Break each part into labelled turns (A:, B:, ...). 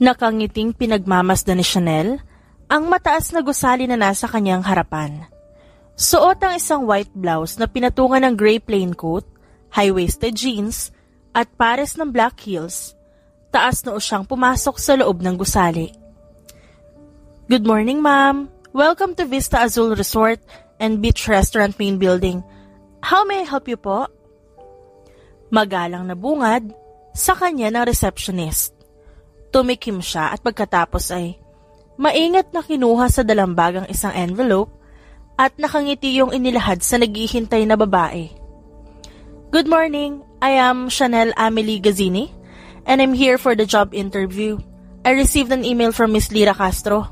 A: Nakangiting pinagmamasdan ni Chanel ang mataas na gusali na nasa kanyang harapan. Suot ang isang white blouse na pinatungan ng gray plain coat, high-waisted jeans, at pares ng black heels. Taas noo siyang pumasok sa loob ng gusali. Good morning, ma'am. Welcome to Vista Azul Resort and Beach Restaurant Main Building. How may I help you po? Magalang na bungad sa kanya ng receptionist. Tumikim siya at pagkatapos ay maingat na kinuha sa dalambagang isang envelope at nakangiti yung inilahad sa naghihintay na babae. Good morning, I am Chanel Amelie Gazzini and I'm here for the job interview. I received an email from Miss Lyra Castro.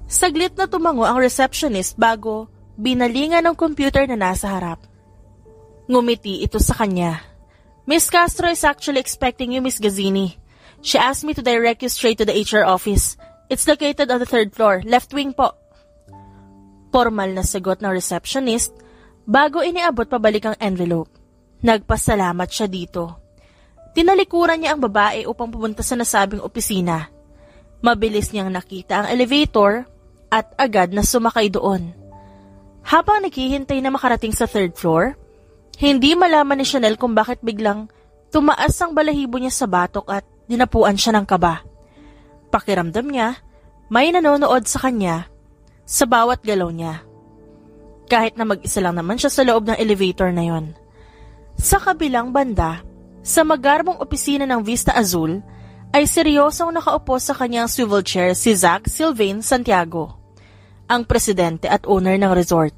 A: Saglit na tumango ang receptionist bago binalingan ng computer na nasa harap. Ngumiti ito sa kanya. Miss Castro is actually expecting you, Miss Gazzini. She asked me to direct you straight to the HR office. It's located on the 3rd floor, left wing po. Formal na sagot ng receptionist bago iniabot pabalik ang envelope. Nagpasalamat siya dito. Tinalikuran niya ang babae upang pumunta sa nasabing opisina. Mabilis niyang nakita ang elevator at agad na sumakay doon. Habang naghihintay na makarating sa 3rd floor, hindi malaman ni Chanel kung bakit biglang tumaas ang balahibo niya sa batok at dinapuan siya ng kaba. Pakiramdam niya, may nanonood sa kanya sa bawat galaw niya. Kahit na mag-isa lang naman siya sa loob ng elevator na yon. Sa kabilang banda, sa magarmong opisina ng Vista Azul, ay seryosong nakaupo sa kanyang swivel chair si Zach Sylvain Santiago, ang presidente at owner ng resort.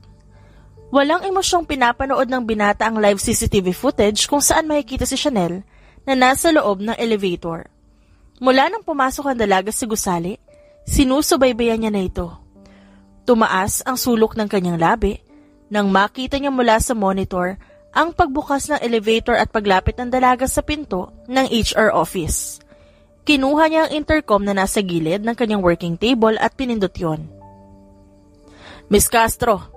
A: Walang emosyong pinapanood ng binata ang live CCTV footage kung saan makikita si Chanel na nasa loob ng elevator. Mula nang pumasok ang dalaga sa gusali, sinusubaybayan niya na ito. Tumaas ang sulok ng kanyang labi nang makita niya mula sa monitor ang pagbukas ng elevator at paglapit ng dalaga sa pinto ng HR office. Kinuha niya ang intercom na nasa gilid ng kanyang working table at pinindot yon. Miss Castro,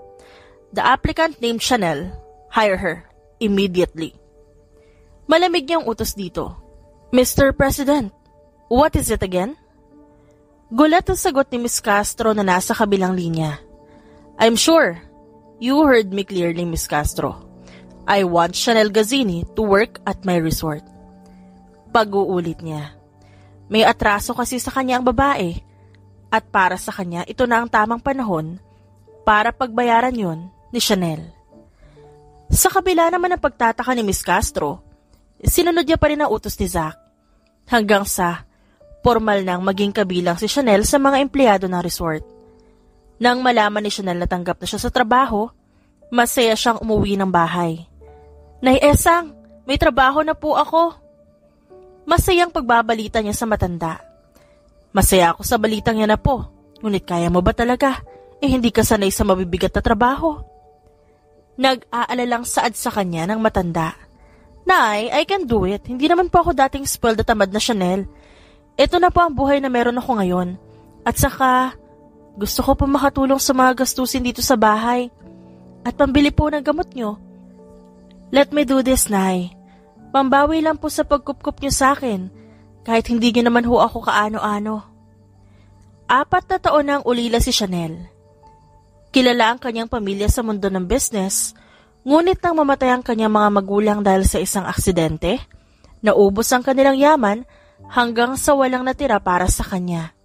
A: the applicant named Chanel. Hire her immediately. Malamig niyang utos dito. Mr. President, what is it again? Gulat ang sagot ni Miss Castro na nasa kabilang linya. I'm sure you heard me clearly, Miss Castro. I want Chanel Gazzini to work at my resort. Pag-uulit niya. May atraso kasi sa kanya ang babae at para sa kanya ito na ang tamang panahon para pagbayaran yon ni Chanel. Sa kabila naman ng pagtataka ni Miss Castro, sinunod niya pa rin ang utos ni Zach hanggang sa formal nang maging kabilang si Chanel sa mga empleyado ng resort. Nang malaman ni Chanel na tanggap na siya sa trabaho, masaya siyang umuwi ng bahay. Nay Esang, may trabaho na po ako. Masayang pagbabalita niya sa matanda. Masaya ako sa balitang yan na po, ngunit kaya mo ba talaga? Hindi ka sanay sa mabibigat na trabaho. Nag-aalalang saad sa kanya ng matanda. Nay, I can do it. Hindi naman po ako dating spoiled at tamad na Chanel. Ito na po ang buhay na meron ako ngayon. At saka, gusto ko po makatulong sa mga gastusin dito sa bahay. At pambili po ng gamot nyo. Let me do this, Nay. Pambawi lang po sa pagkupkup niyo sa akin, kahit hindi niyo naman ho ako kaano-ano. 4 na taon nang ulila si Chanel. Kilala ang kanyang pamilya sa mundo ng business, ngunit nang mamatay ang kanyang mga magulang dahil sa isang aksidente, naubos ang kanilang yaman hanggang sa walang natira para sa kanya.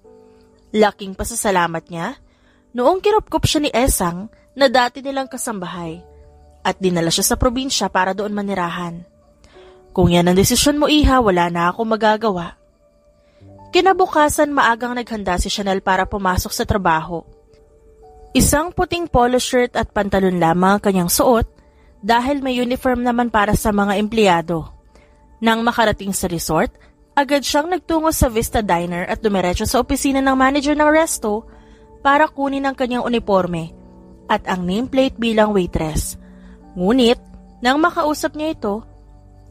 A: Laking pasasalamat niya, noong kinupkup siya ni Esang na dati nilang kasambahay, at dinala siya sa probinsya para doon manirahan. Kung yan ang desisyon mo, Iha, wala na ako magagawa. Kinabukasan maagang naghanda si Chanel para pumasok sa trabaho. Isang puting polo shirt at pantalon lamang ang kanyang suot dahil may uniform naman para sa mga empleyado. Nang makarating sa resort, agad siyang nagtungo sa Vista Diner at dumiretso sa opisina ng manager ng resto para kunin ang kanyang uniforme at ang nameplate bilang waitress. Ngunit, nang makausap niya ito,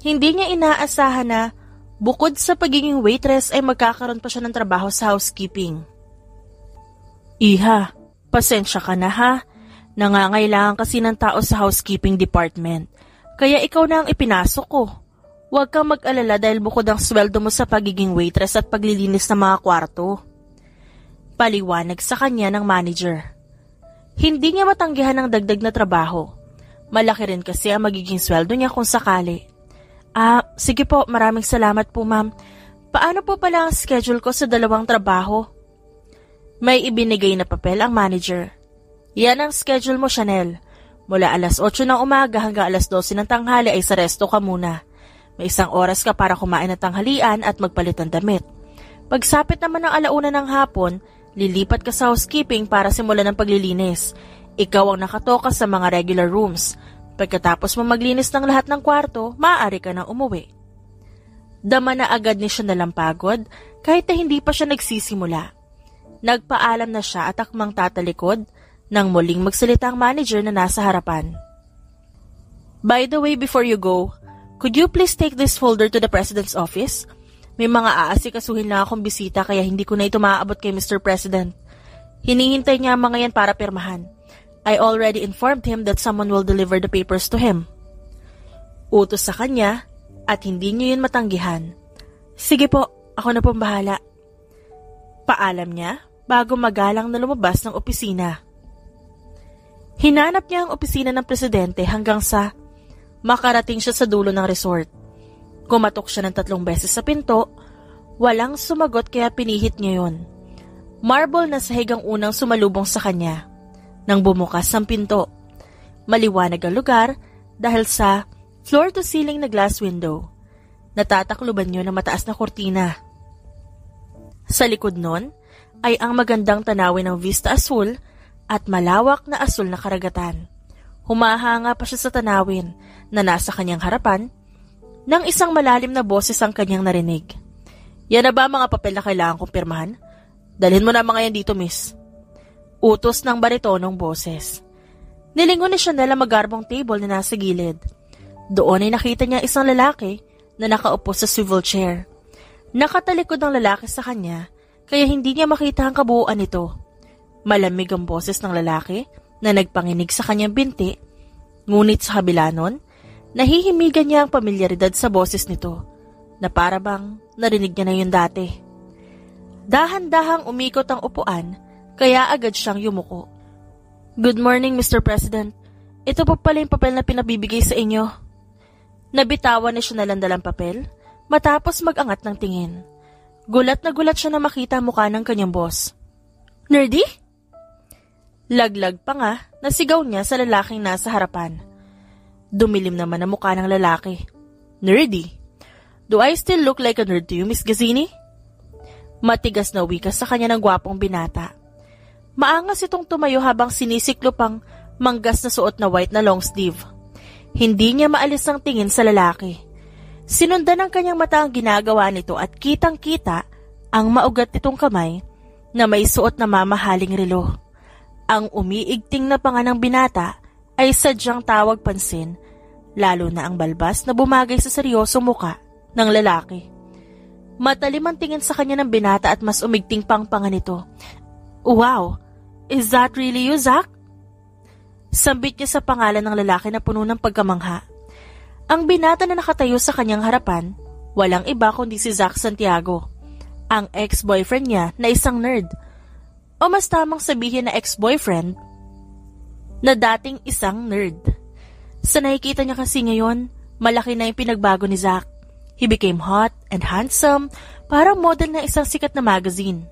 A: hindi niya inaasahan na bukod sa pagiging waitress ay magkakaroon pa siya ng trabaho sa housekeeping. Iha, pasensya ka na ha. Nangangailangan kasi ng tao sa housekeeping department. Kaya ikaw na ang ipinasok ko. Huwag kang mag-alala dahil bukod ang sweldo mo sa pagiging waitress at paglilinis ng mga kwarto. Paliwanag sa kanya ng manager. Hindi niya matanggihan ang dagdag na trabaho. Malaki rin kasi ang magiging sweldo niya kung sakali. Sige po, maraming salamat po ma'am. Paano po pala ang schedule ko sa 2 trabaho? May ibinigay na papel ang manager. Yan ang schedule mo, Chanel. Mula alas 8 ng umaga hanggang alas 12 ng tanghali ay sa resto ka muna. May 1 oras ka para kumain ng tanghalian at magpalit ng damit. Pagsapit naman ng 1:00 ng hapon, lilipat ka sa housekeeping para simulan ng paglilinis. Ikaw ang nakatoka sa mga regular rooms. Pagkatapos mo maglinis ng lahat ng kwarto, maaari ka nang umuwi. Dama na agad ni Chanel ang pagod kahit na hindi pa siya nagsisimula. Nagpaalam na siya at akmang tatalikod nang muling magsalita ang manager na nasa harapan. By the way, before you go, could you please take this folder to the President's office? May mga aasikasuhin lang akong bisita kaya hindi ko na ito maaabot kay Mr. President. Hinihintay niya ang mga yan para pirmahan. I already informed him that someone will deliver the papers to him. Utos sa kanya at hindi niyo yun matanggihan. Sige po, ako na pong bahala. Paalam niya bago magalang na lumabas ng opisina. Hinanap niya ang opisina ng presidente hanggang sa makarating siya sa dulo ng resort. Kumatok siya ng 3 beses sa pinto, walang sumagot kaya pinihit niya yun. Marble na sahig ang unang sumalubong sa kanya. Nang bumukas ang pinto, maliwanag ang lugar dahil sa floor-to-ceiling na glass window. Natatakluban niyo ng mataas na kurtina. Sa likod nun ay ang magandang tanawin ng Vista Azul at malawak na asul na karagatan. Humahanga pa siya sa tanawin na nasa kanyang harapan nang isang malalim na boses ang kanyang narinig. Yan na ba mga papel na kailangan kong pirmahan? Dalhin mo na mga yan dito, miss. Utos ng baritonong boses. Nilingon ni Chanel ang magarbong table na nasa gilid. Doon ay nakita niya isang lalaki na nakaupo sa swivel chair. Nakatalikod ang lalaki sa kanya kaya hindi niya makita ang kabuuan nito. Malamig ang boses ng lalaki na nagpanginig sa kanyang binti, ngunit sa kabila nun, nahihimigan niya ang pamilyaridad sa boses nito, na para bang narinig niya na yun dati. Dahan-dahang umikot ang upuan, kaya agad siyang yumuko. Good morning, Mr. President. Ito po pala yung papel na pinabibigay sa inyo. Nabitawan ni Chanel ang dalang papel, matapos mag-angat ng tingin. Gulat na gulat siya na makita ang mukha ng kanyang boss. Nerdy? Laglag pa nga, nasigaw niya sa lalaking nasa harapan. Dumilim naman ang mukha ng lalaki. Nerdy? Do I still look like a nerd to you, Miss Gazzini? Matigas na wika sa kanya ng gwapong binata. Maangas itong tumayo habang sinisiklop ang manggas na suot na white na long sleeve. Hindi niya maalis ang tingin sa lalaki. Sinundan ng kanyang mata ang ginagawa nito at kitang-kita ang maugat nitong kamay na may suot na mamahaling relo. Ang umiigting na panga ng binata ay sadyang tawag pansin, lalo na ang balbas na bumagay sa seryosong muka ng lalaki. Matalim ang tingin sa kanya ng binata at mas umigting pang panga nito. Wow! Is that really you, Zach? Sambit niya sa pangalan ng lalaki na puno ng pagkamangha. Ang binata na nakatayo sa kanyang harapan, walang iba kundi si Zach Santiago, ang ex-boyfriend niya na isang nerd. O mas tamang sabihin na ex-boyfriend na dating isang nerd. Sa nakikita niya kasi ngayon, malaki na yung pinagbago ni Zach. He became hot and handsome, parang model ng isang sikat na magazine.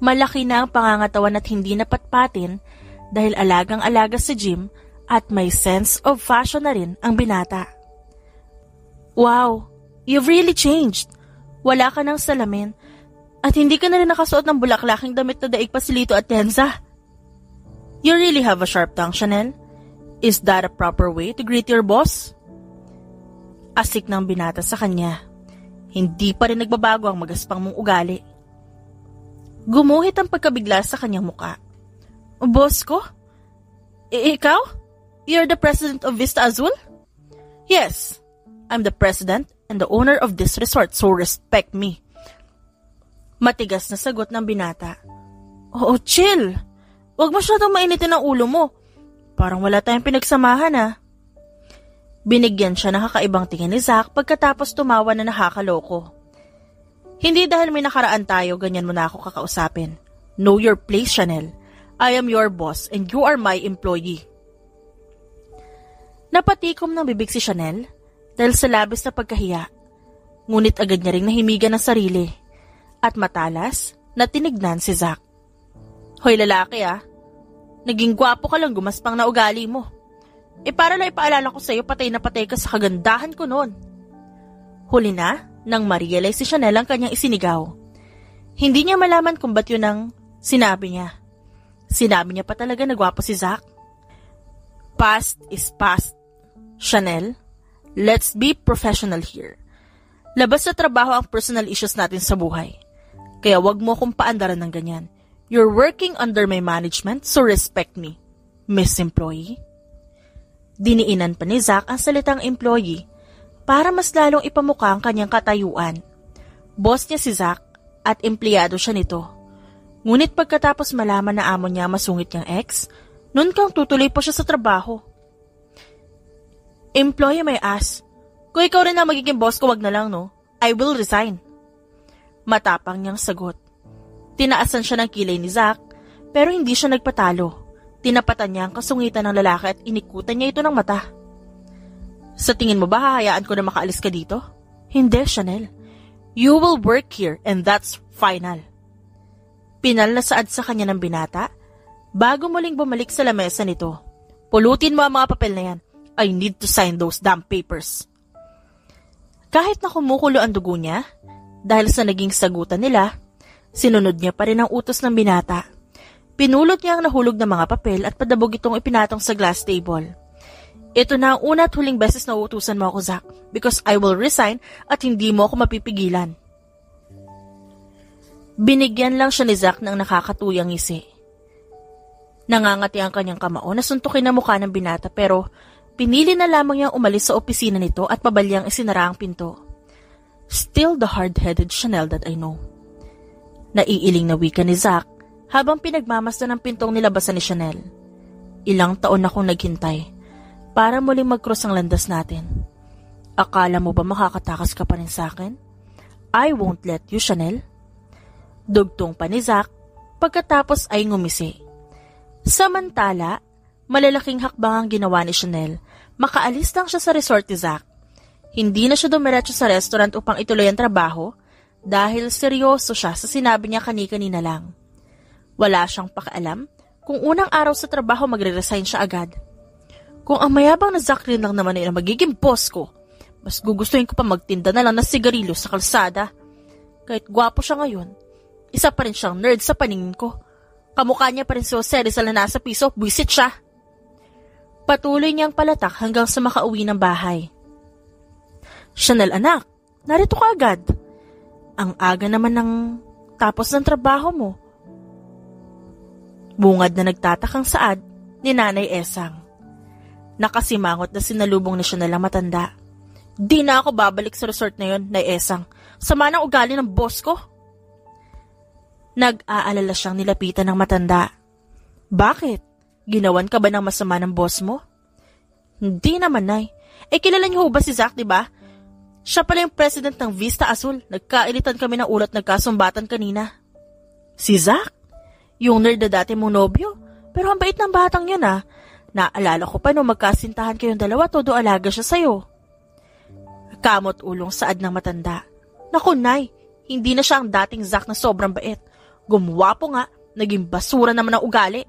A: Malaki na ang pangangatawan at hindi napatpatin dahil alagang-alaga sa gym at may sense of fashion na rin ang binata. Wow, you've really changed. Wala ka ng salamin at hindi ka na rin nakasuot ng bulaklaking damit na daig pa si Lito Atienza. You really have a sharp tongue, Chanel. Is that a proper way to greet your boss? Asik ng binata sa kanya. Hindi pa rin nagbabago ang magaspang mong ugali. Gumuhit ang pagkabigla sa kanyang muka. Boss ko? Ikaw? You're the president of Vista Azul? Yes, I'm the president and the owner of this resort, so respect me. Matigas na sagot ng binata. Oo, chill. Huwag masyadong mainitin ang ulo mo. Parang wala tayong pinagsamahan ah. Binigyan siya ng kakaibang tingin ni Zack pagkatapos tumawa na nakakaloko. Hindi dahil may nakaraan tayo, ganyan mo na ako kakausapin. Know your place, Chanel. I am your boss and you are my employee. Napatikom ng bibig si Chanel dahil sa labis na pagkahiya. Ngunit agad niya ring nahimigan ng sarili at matalas na tinignan si Zack. Hoy lalaki naging gwapo ka lang, gumaspang na ugali mo. Para lang ipaalala ko sa'yo, patay na patay ka sa kagandahan ko noon. Huli na, nang ma-realize si Chanel ang kanyang isinigaw. Hindi niya malaman kung ba't yun ang sinabi niya. Sinabi niya pa talaga na gwapo si Zack. Past is past. Chanel, let's be professional here. Labas sa trabaho ang personal issues natin sa buhay. Kaya wag mo akong paandaran ng ganyan. You're working under my management, so respect me, Miss Employee. Diniinan pa ni Zack ang salitang employee para mas lalong ipamukha ang kanyang katayuan. Boss niya si Zack at empleyado siya nito. Ngunit pagkatapos malaman na amo niya masungit niyang ex, nun kang tutuloy pa siya sa trabaho. Employee may ask, kung ikaw rin ang magiging boss ko, wag na lang no, I will resign. Matapang niyang sagot. Tinaasan siya ng kilay ni Zack pero hindi siya nagpatalo. Tinapatan niya ang kasungitan ng lalaki at inikutan niya ito ng mata. Sa tingin mo ba hahayaan ko na makaalis ka dito? Hindi, Chanel. You will work here and that's final. Pinal na saad sa kanya ng binata bago muling bumalik sa lamesa nito. Pulutin mo ang mga papel na yan. I need to sign those damn papers. Kahit na kumukulo ang dugo niya, dahil sa naging sagutan nila, sinunod niya pa rin ang utos ng binata. Pinulot niya ang nahulog na mga papel at padabog itong ipinatong sa glass table. Ito na ang una at huling beses na uutusan mo ako, Zack, because I will resign at hindi mo ako mapipigilan. Binigyan lang siya ni Zack ng nakakatuyang ngisi. Nangangati ang kanyang kamao na suntukin ang mukha ng binata pero pinili na lamang niyang umalis sa opisina nito at pabalyang isinara ang pinto. Still the hard-headed Chanel that I know. Naiiling na wika ni Zack habang pinagmamasdan ng pintong nilabasan ni Chanel. Ilang taon akong naghintay para muling mag-cross ang landas natin. Akala mo ba makakatakas ka pa rin sa akin? I won't let you, Chanel. Dugtong pa ni Zack pagkatapos ay ngumisi. Samantala, malalaking hakbang ang ginawa ni Chanel. Makaalis lang siya sa resort ni Zack. Hindi na siya dumiretso sa restaurant upang ituloy ang trabaho dahil seryoso siya sa sinabi niya kani-kanina lang. Wala siyang pakialam kung unang araw sa trabaho magre-resign siya agad. Kung ang mayabang na Zack rin lang naman ay magiging boss ko, mas gugustuhin ko pa magtinda na lang ng sigarilyo sa kalsada. Kahit gwapo siya ngayon, isa pa rin siyang nerd sa paningin ko. Kamukha niya pa rin si Jose Rizal na nasa piso, buwisit siya. Patuloy niyang palatak hanggang sa makauwi ng bahay. Chanel anak, narito ka agad. Ang aga naman ng tapos ng trabaho mo. Bungad na nagtatakang saad ni Nanay Esang. Nakasimangot na sinalubong ni Chanel ang matanda. Di na ako babalik sa resort na yon, Nay Esang. Sama ng ugali ng boss ko. Nag-aalala siyang nilapitan ng matanda. Bakit? Ginawan ka ba ng masama ng boss mo? Hindi naman, Nay. Kilala niyo ba si Zack, di ba? Siya pala yung president ng Vista Azul. Nagkainitan kami ng ulat nagkasumbatan kanina. Si Zack? Yung nerd na dati mong nobyo? Pero ang bait ng batang yun Naalala ko pa nung magkasintahan kayong dalawa, todo alaga siya sa'yo. Kamot ulong saad ng matanda. Naku, Nay, hindi na siya ang dating Zack na sobrang bait. Gumwapo nga, naging basura naman ang ugali.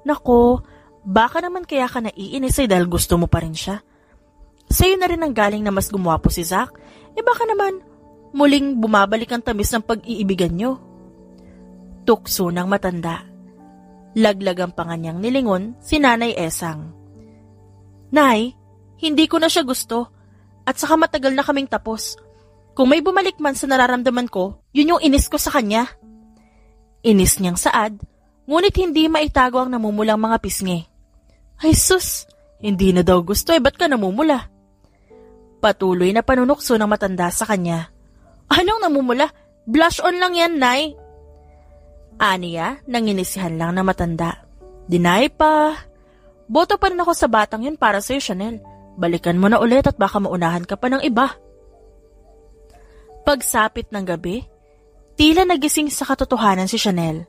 A: Nako, baka naman kaya ka naiinis dahil gusto mo pa rin siya. Sa'yo na rin ang galing na mas gumwapo si Zack. Baka naman muling bumabalik ang tamis ng pag-iibigan nyo. Tukso ng matanda. Laglagang pa nga niyang nilingon si Nanay Esang. Nay, hindi ko na siya gusto at saka matagal na kaming tapos. Kung may bumalik man sa nararamdaman ko, yun yung inis ko sa kanya. Inis niyang saad, ngunit hindi maitago ang namumulang mga pisngi. Ay sus, hindi na daw gusto ba't ka namumula? Patuloy na panunukso ng matanda sa kanya. Anong namumula? Blush on lang yan, Nay. Aniya, nanginisihan lang na matanda. Dinay pa. Boto pa rin ako sa batang yun para sa'yo, Chanel. Balikan mo na ulit at baka maunahan ka pa ng iba. Pagsapit ng gabi, tila nagising sa katotohanan si Chanel.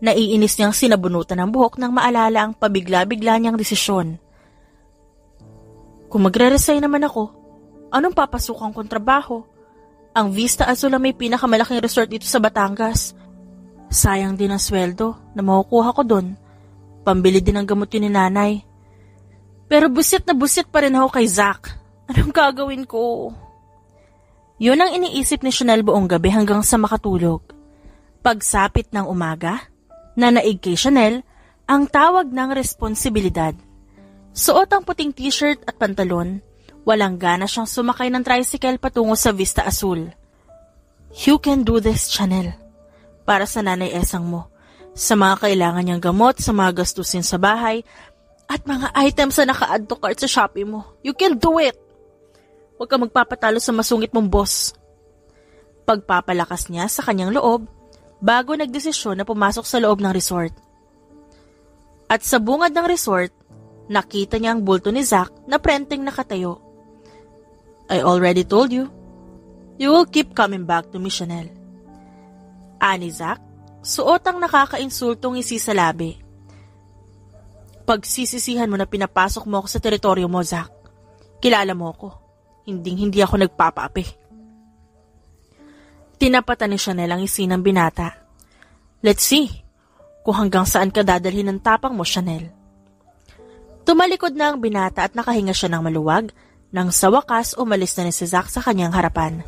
A: Naiinis niyang sinabunutan ng buhok nang maalala ang pabigla-bigla niyang desisyon. Kung magre-resign naman ako, anong papasukan kong trabaho? Ang Vista Azul ang may pinakamalaking resort dito sa Batangas. Sayang din ang sweldo na makukuha ko doon. Pambili din ng gamot yun ni nanay. Pero busit na busit pa rin ako kay Zach. Anong gagawin ko? Yun ang iniisip ni Chanel buong gabi hanggang sa makatulog. Pagsapit ng umaga, nanaig kay Chanel ang tawag ng responsibilidad. Suot ang puting t-shirt at pantalon, walang gana siyang sumakay ng tricycle patungo sa Vista Azul. You can do this, Chanel. Para sa nanay Esang mo, sa mga kailangan niyang gamot, sa mga gastusin sa bahay, at mga items na naka-add to cart sa Shopee mo. You can do it! Huwag ka magpapatalo sa masungit mong boss. Pagpapalakas niya sa kanyang loob, bago nagdesisyon na pumasok sa loob ng resort. At sa bungad ng resort, nakita niya ang bulto ni Zach na prenteng nakatayo. I already told you. You will keep coming back to me, Chanel. Ani Zach, suot ang nakakainsultong ngisi sa labi. Pagsisisihan mo na pinapasok mo ako sa teritoryo mo, Zach. Kilala mo ako. Hindi ako nagpapaapi. Tinapatan ni Chanel ang isi ng binata. Let's see kung hanggang saan ka dadalhin ng tapang mo, Chanel. Tumalikod na ang binata at nakahinga siya ng maluwag nang sa wakas umalis na ni si Zach sa kanyang harapan.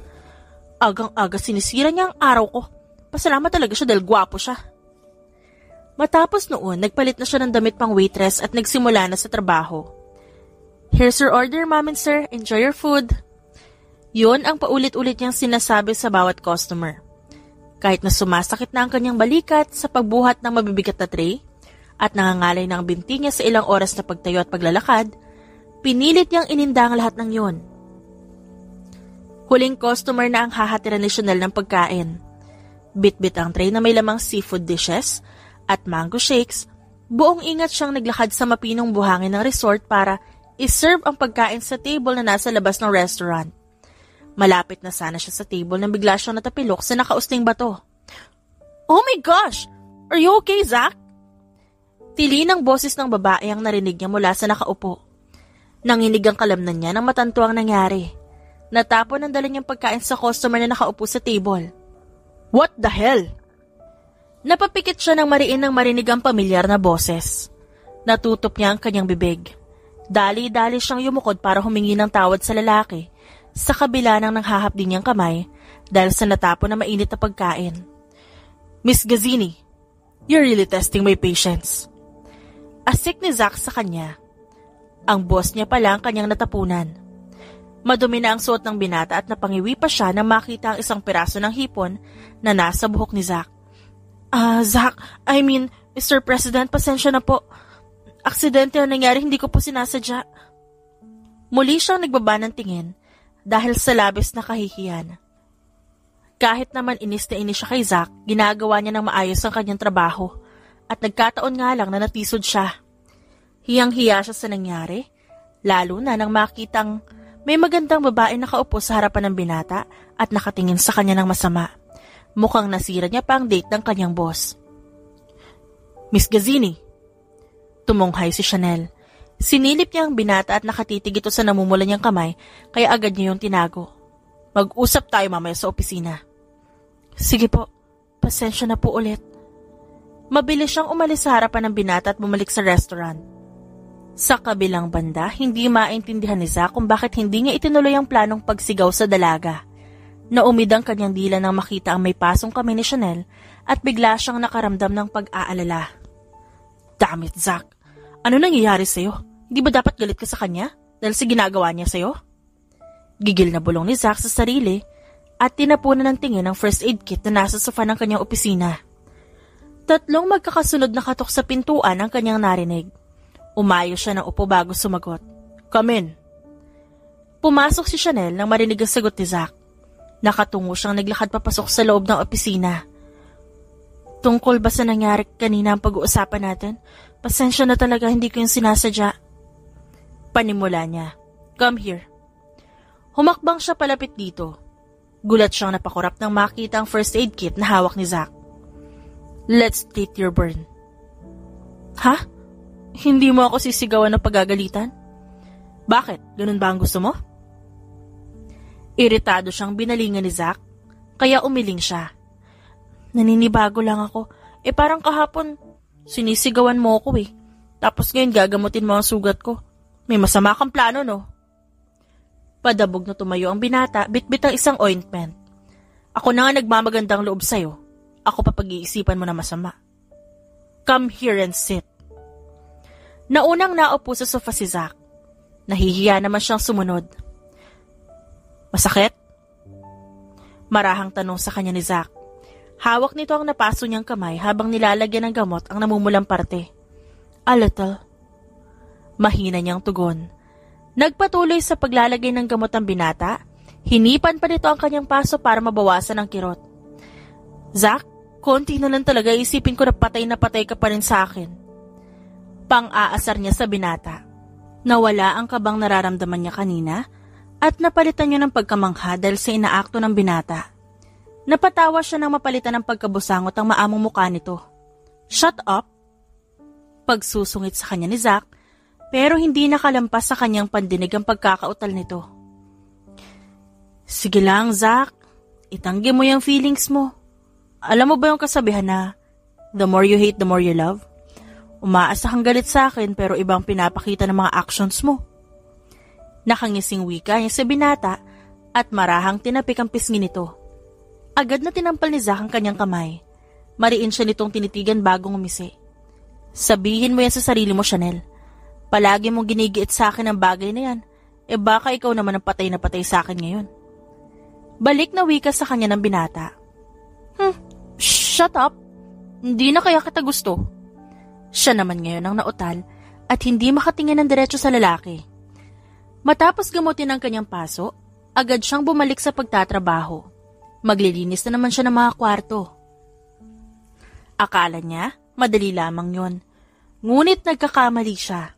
A: Agang-aga sinisira niya ang araw ko. Pasalamat talaga siya dahil gwapo siya. Matapos noon, nagpalit na siya ng damit pang waitress at nagsimula na sa trabaho. Here's your order, ma'am and sir. Enjoy your food. Yun ang paulit-ulit niyang sinasabi sa bawat customer. Kahit na sumasakit na ang kanyang balikat sa pagbuhat ng mabibigat na tray at nangangalay na ang binti niya sa ilang oras na pagtayo at paglalakad, pinilit niyang ininda ang lahat ng yun. Huling customer na ang hahatiran ni Chanel ng pagkain. Bit-bit ang tray na may lamang seafood dishes at mango shakes, buong ingat siyang naglakad sa mapinong buhangin ng resort para iserve ang pagkain sa table na nasa labas ng restaurant. Malapit na sana siya sa table nang bigla siyang natapilok sa nakausting bato. Oh my gosh! Are you okay, Zach? Tili ng boses ng babae ang narinig niya mula sa nakaupo. Nanginig ang kalamnan niya nang matanto ang nangyari. Natapon ang dala niyang pagkain sa customer na nakaupo sa table. What the hell? Napapikit siya ng marinig ang pamilyar na boses. Natutop niya ang kanyang bibig. Dali-dali siyang yumukod para humingi ng tawad sa lalaki sa kabila ng nanghahapdi niyang kamay dahil sa natapon na mainit na pagkain. Miss Gazzini, you're really testing my patience. Asik ni Zach sa kanya. Ang boss niya pala ang kanyang natapunan. Madumi na ang suot ng binata at napangiwi pa siya nang makita ang isang piraso ng hipon na nasa buhok ni Zach. Zach, Mr. President, pasensya na po. Aksidente ang nangyari, hindi ko po sinasadya. Muli siyang nagbaba ng tingin dahil sa labis na kahihiyan. Kahit naman inis na inis siya kay Zach, ginagawa niya ng maayos ang kanyang trabaho at nagkataon nga lang na natisod siya. Hiyang-hiya siya sa nangyari, lalo na nang makitang may magandang babae nakaupo sa harapan ng binata at nakatingin sa kanya ng masama. Mukhang nasira niya pa ang date ng kanyang boss. Miss Gazzini. Tumunghay si Chanel. Sinilip niya ang binata at nakatitig ito sa namumula niyang kamay kaya agad niya yung tinago. Mag-usap tayo mamaya sa opisina. Sige po, pasensya na po ulit. Mabilis siyang umalis sa harapan ng binata at bumalik sa restaurant. Sa kabilang banda, hindi maintindihan ni Zach kung bakit hindi niya itinuloy ang planong pagsigaw sa dalaga. Naumid ang kanyang dila nang makita ang may pasong kamay ni Chanel at bigla siyang nakaramdam ng pag-aalala. Damn it, Zach! Ano nangyayari sa'yo? Hindi ba dapat galit ka sa kanya dahil sa ginagawa niya sa'yo? Gigil na bulong ni Zach sa sarili at tinapunan ng tingin ang first aid kit na nasa sofa ng kanyang opisina. Tatlong magkakasunod na katok sa pintuan ang kanyang narinig. Umayo siya ng upo bago sumagot. Come in. Pumasok si Chanel nang marinig ang sagot ni Zach. Nakatungo siyang naglakad papasok sa loob ng opisina. Tungkol ba sa nangyari kanina ang pag-uusapan natin? Pasensya na talaga, hindi ko yung sinasadya. Panimula niya. Come here. Humakbang siya palapit dito. Gulat siyang napakurap nang makita ang first aid kit na hawak ni Zack. Let's treat your burn. Ha? Hindi mo ako sisigawan ng pagagalitan? Bakit? Ganun ba ang gusto mo? Iritado siyang binalingan ni Zack, kaya umiling siya. Naninibago lang ako. Parang kahapon, sinisigawan mo ako eh. Tapos ngayon gagamutin mo ang sugat ko. May masama kang plano, no? Padabog na tumayo ang binata, bitbit ang isang ointment. Ako na nga nagmamagandang loob sa'yo. Ako pa pag-iisipan mo na masama. Come here and sit. Naunang naupo sa sofa si Zack. Nahihiya naman siyang sumunod. Masakit? Marahang tanong sa kanya ni Zack. Hawak nito ang napaso niyang kamay habang nilalagyan ng gamot ang namumulang parte. A little. Mahina niyang tugon. Nagpatuloy sa paglalagay ng gamot ang binata, hinipan pa nito ang kanyang paso para mabawasan ang kirot. Zack, konti na lang talaga isipin ko na patay ka pa rin sa akin. Pang-aasar niya sa binata. Nawala ang kabang nararamdaman niya kanina at napalitan niya ng pagkamangha dahil sa inaakto ng binata. Napatawa siya nang mapalitan ng pagkabusangot ang maamong mukha nito. Shut up! Pagsusungit sa kanya ni Zack, pero hindi nakalampas sa kanyang pandinig ang pagkakautal nito. Sige lang, Zack. Itanggi mo yung feelings mo. Alam mo ba yung kasabihan na, the more you hate, the more you love? Umaasa kang galit sa akin pero ibang pinapakita ng mga actions mo. Nakangising wika niya sa binata at marahang tinapik ang pisngi nito. Agad na tinampal ni Zack ang kanyang kamay. Mariin siya nitong tinitigan bagong umisi. Sabihin mo yan sa sarili mo, Chanel. Palagi mong ginigiit sa akin ang bagay na yan. Baka ikaw naman ang patay na patay sa akin ngayon. Balik na wika sa kanya ng binata. Shut up. Hindi na kaya kita gusto. Siya naman ngayon ang nautal at hindi makatingin ng diretso sa lalaki. Matapos gamutin ang kanyang paso, agad siyang bumalik sa pagtatrabaho. Maglilinis na naman siya ng mga kwarto. Akala niya, madali lamang yon. Ngunit nagkakamali siya.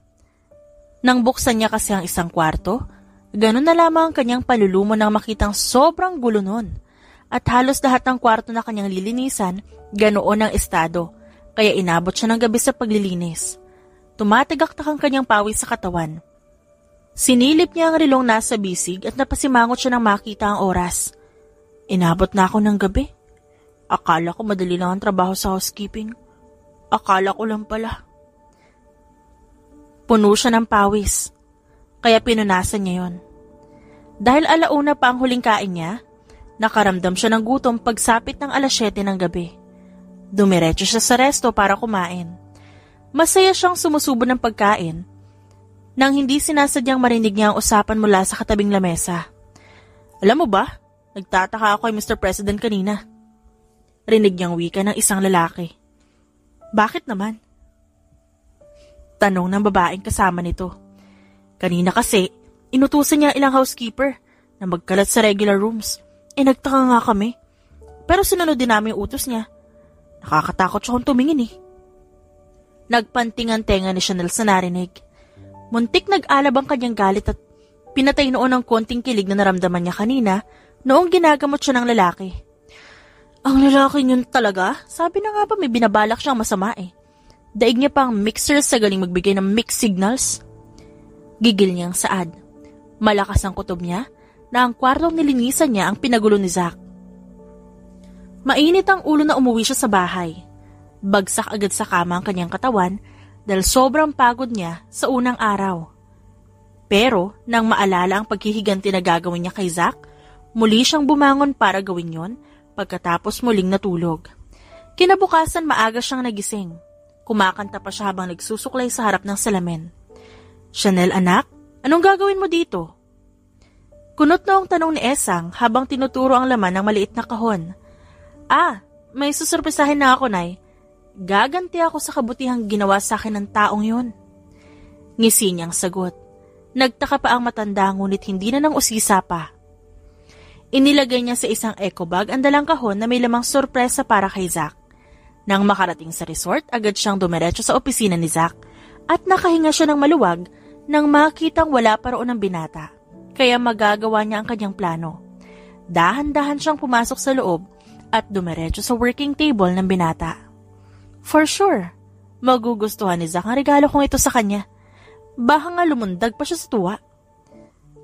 A: Nang buksan niya kasi ang isang kwarto, ganun na lamang ang kanyang palulumo nang makitang sobrang gulo nun. At halos lahat ng kwarto na kanyang lilinisan, ganoon ang estado, kaya inabot siya ng gabi sa paglilinis. Tumatagaktak ang kanyang pawis sa katawan. Sinilip niya ang relong nasa bisig at napasimangot siya nang makita ang oras. Inabot na ako ng gabi. Akala ko madali lang ang trabaho sa housekeeping. Akala ko lang pala. Puno siya ng pawis, kaya pinunasan niya yon. Dahil alauna pa ang huling kain niya, nakaramdam siya ng gutom pagsapit ng 7:00 ng gabi. Dumiretso siya sa resto para kumain. Masaya siyang sumusubo ng pagkain, nang hindi sinasadyang marinig niya ang usapan mula sa katabing lamesa. Alam mo ba, nagtataka ako kay Mr. President kanina. Rinig niyang wika ng isang lalaki. Bakit naman? Tanong ng babaeng kasama nito. Kanina kasi, inutusan niya ilang housekeeper na magkalat sa regular rooms. Nagtaka nga kami. Pero sinunod din namin yung utos niya. Nakakatakot siya kung tumingin eh. Nagpanting ang tenga ni Chanel sa narinig. Muntik nag-alab ang kanyang galit at pinatay noon ang konting kilig na naramdaman niya kanina noong ginagamot siya ng lalaki. Ang lalaki niyon talaga? Sabi na nga ba may binabalak siyang masama eh. Daig niya pang mixer sa galing magbigay ng mixed signals. Gigil niyang saad. Malakas ang kutob niya na ang kwartong nilinisan niya ang pinagulo ni Zack. Mainit ang ulo na umuwi siya sa bahay. Bagsak agad sa kama ang kanyang katawan dahil sobrang pagod niya sa unang araw. Pero nang maalala ang paghihiganti na gagawin niya kay Zack, muli siyang bumangon para gawin yon pagkatapos muling natulog. Kinabukasan maaga siyang nagising. Kumakanta pa siya habang nagsusuklay sa harap ng salamin. Chanel, anak, anong gagawin mo dito? Kunot noong tanong ni Esang habang tinuturo ang laman ng maliit na kahon. May susurpresahin na ako, Nay. Gaganti ako sa kabutihang ginawa sa akin ng taong yun. Ngisi niyang sagot. Nagtaka pa ang matanda ngunit hindi na nang usisa pa. Inilagay niya sa isang eco bag ang dalang kahon na may lamang sorpresa para kay Zack. Nang makarating sa resort, agad siyang dumiretso sa opisina ni Zack at nakahinga siya ng maluwag nang makitang wala pa roon ang binata, kaya magagawa niya ang kanyang plano. Dahan-dahan siyang pumasok sa loob at dumiretso sa working table ng binata. For sure, magugustuhan ni Zack ang regalo kong ito sa kanya. Baka nga lumundag pa siya sa tuwa.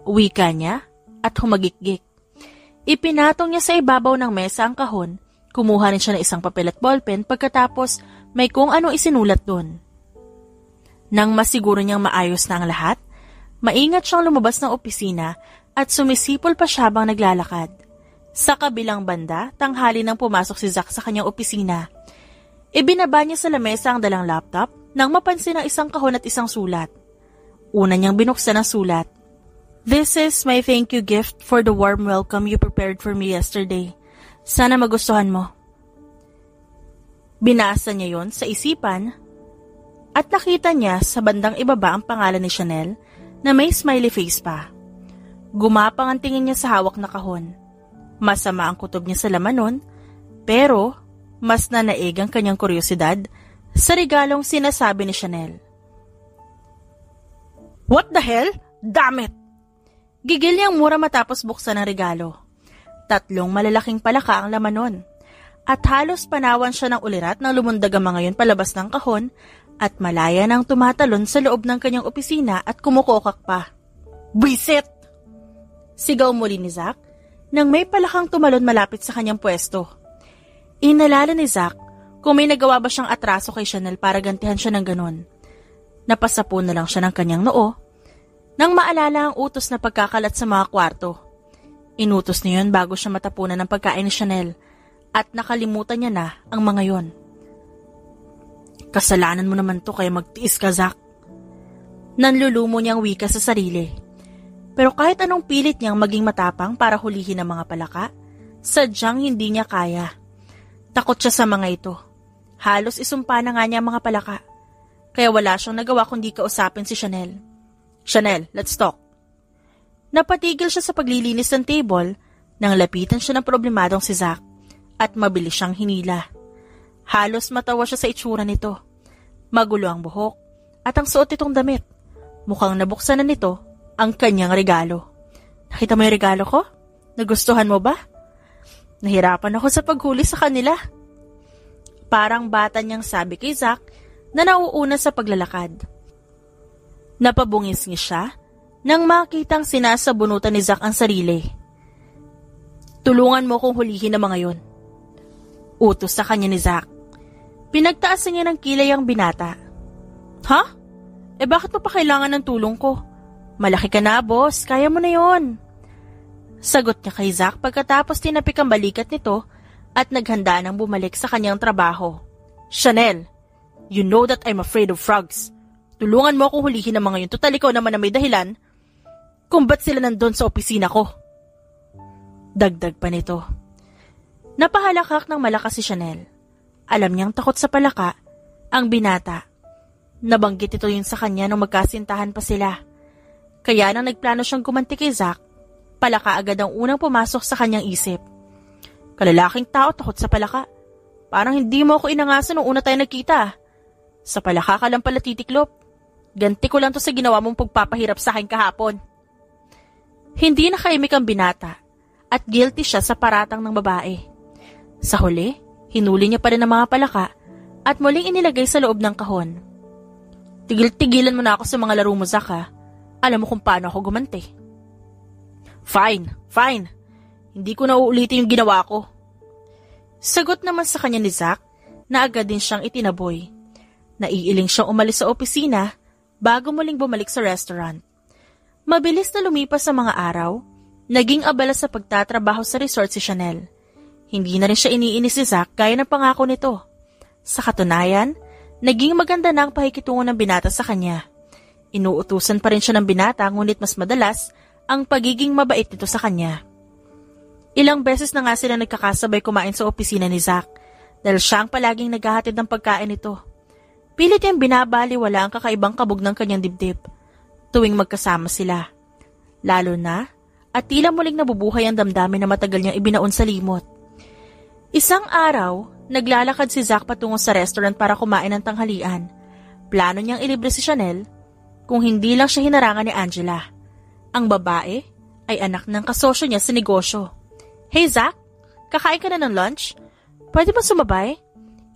A: Wika niya at humagikgik. Ipinatong niya sa ibabaw ng mesa ang kahon, kumuha rin siya ng isang papel at ballpen pagkatapos may kung anong isinulat doon. Nang masiguro niyang maayos na ang lahat, maingat siyang lumabas ng opisina at sumisipol pa siya habang naglalakad. Sa kabilang banda, tanghali nang pumasok si Zack sa kanyang opisina. Ibinaba niya sa lamesa ang dalang laptop nang mapansin ang isang kahon at isang sulat. Una niyang binuksan ang sulat. "This is my thank you gift for the warm welcome you prepared for me yesterday. Sana magustuhan mo." Binasa niya yon sa isipan at nakita niya sa bandang ibaba ang pangalan ni Chanel na may smiley face pa. Gumapang ang tingin niya sa hawak na kahon. Masama ang kutob niya sa laman nun, pero mas nanaig ang kanyang kuryosidad sa regalong sinasabi ni Chanel. "What the hell? Damn it!" Gigil niyang mura matapos buksan ang regalo. 3 malalaking palaka ang laman nun. At halos panawan siya ng ulirat nang lumundag ang mga yun palabas ng kahon at malaya nang tumatalon sa loob ng kanyang opisina at kumukokak pa. "Buisit!" Sigaw muli ni Zack nang may palakang tumalon malapit sa kanyang pwesto. Inalala ni Zack kung may nagawa ba siyang atraso kay Chanel para gantihan siya ng ganon. Napasapo na lang siya ng kanyang noo nang maalala ang utos na pagkakalat sa mga kwarto. Inutos niya yun bago siya matapunan ng pagkain ni Chanel at nakalimutan niya na ang mga yon. "Kasalanan mo naman to kaya magtiis ka, Zack." Nanlulumo niyang wika sa sarili. Pero kahit anong pilit niyang maging matapang para hulihin ang mga palaka, sadyang hindi niya kaya. Takot siya sa mga ito. Halos isumpa na nga niya ang mga palaka. Kaya wala siyang nagawa kundi kausapin si Chanel. "Chanel, let's talk." Napatigil siya sa paglilinis ng table nang lapitan siya ng problemadong si Zack at mabilis siyang hinila. Halos matawa siya sa itsura nito. Magulo ang buhok at ang suot nitong damit. Mukhang nabuksan na nito ang kanyang regalo. "Nakita mo yung regalo ko? Nagustuhan mo ba?" "Nahirapan ako sa paghuli sa kanila." Parang bata niyang sabi kay Zack na nauuna sa paglalakad. Napabungis siya nang makitang sinasabunutan ni Zack ang sarili. "Tulungan mo kong hulihin ang mga yon," utos sa kanya ni Zack. Pinagtaasan niya ng kilay ang binata. "Ha? Bakit mo pa kailangan ng tulong ko? Malaki ka na, boss. Kaya mo na yon." Sagot niya kay Zack pagkatapos tinapik ang balikat nito at naghanda nang bumalik sa kanyang trabaho. "Chanel, you know that I'm afraid of frogs. Tulungan mo akong hulihin ang mga yun. Total ikaw naman na may dahilan kung ba't sila nandun sa opisina ko." Dagdag pa nito. Napahalakak ng malakas si Chanel. Alam niyang takot sa palaka ang binata. Nabanggit ito yun sa kanya nung magkasintahan pa sila. Kaya nang nagplano siyang gumanti kay Zack, palaka agad ang unang pumasok sa kanyang isip. Kalalaking tao takot sa palaka. Parang hindi mo ako inangaso nung una tayo nagkita. Sa palaka ka lang pala titiklop. Ganti ko lang to sa ginawa mong pagpapahirap sa akin kahapon. Hindi nakaimik ang binata at guilty siya sa paratang ng babae. Sa huli, hinuli niya pa rin ang mga palaka at muling inilagay sa loob ng kahon. "Tigil-tigilan mo na ako sa mga laro mo, Zack, ha? Alam mo kung paano ako gumanti." Fine. Hindi ko na uulitin yung ginawa ko." Sagot naman sa kanya ni Zack na agad din siyang itinaboy. Naiiling siyang umalis sa opisina bago muling bumalik sa restaurant. Mabilis na lumipas sa mga araw, naging abala sa pagtatrabaho sa resort si Chanel. Hindi na rin siya iniinis si Zack gaya ng pangako nito. Sa katunayan, naging maganda na ang pakikitungo ng binata sa kanya. Inuutusan pa rin siya ng binata ngunit mas madalas ang pagiging mabait nito sa kanya. Ilang beses na nga sila nagkakasabay kumain sa opisina ni Zack dahil siya ang palaging naghahatid ng pagkain nito. Pilit niyang binabaliwala ang kakaibang kabog ng kanyang dibdib tuwing magkasama sila. Lalo na at tila muling nabubuhay ang damdamin na matagal niyang ibinaon sa limot. Isang araw, naglalakad si Zack patungo sa restaurant para kumain ng tanghalian. Plano niyang ilibre si Chanel, kung hindi lang siya hinarangan ni Angela. Ang babae ay anak ng kasosyo niya sa negosyo. Hey Zach, kakain ka na ng lunch? Pwede ba sumabay?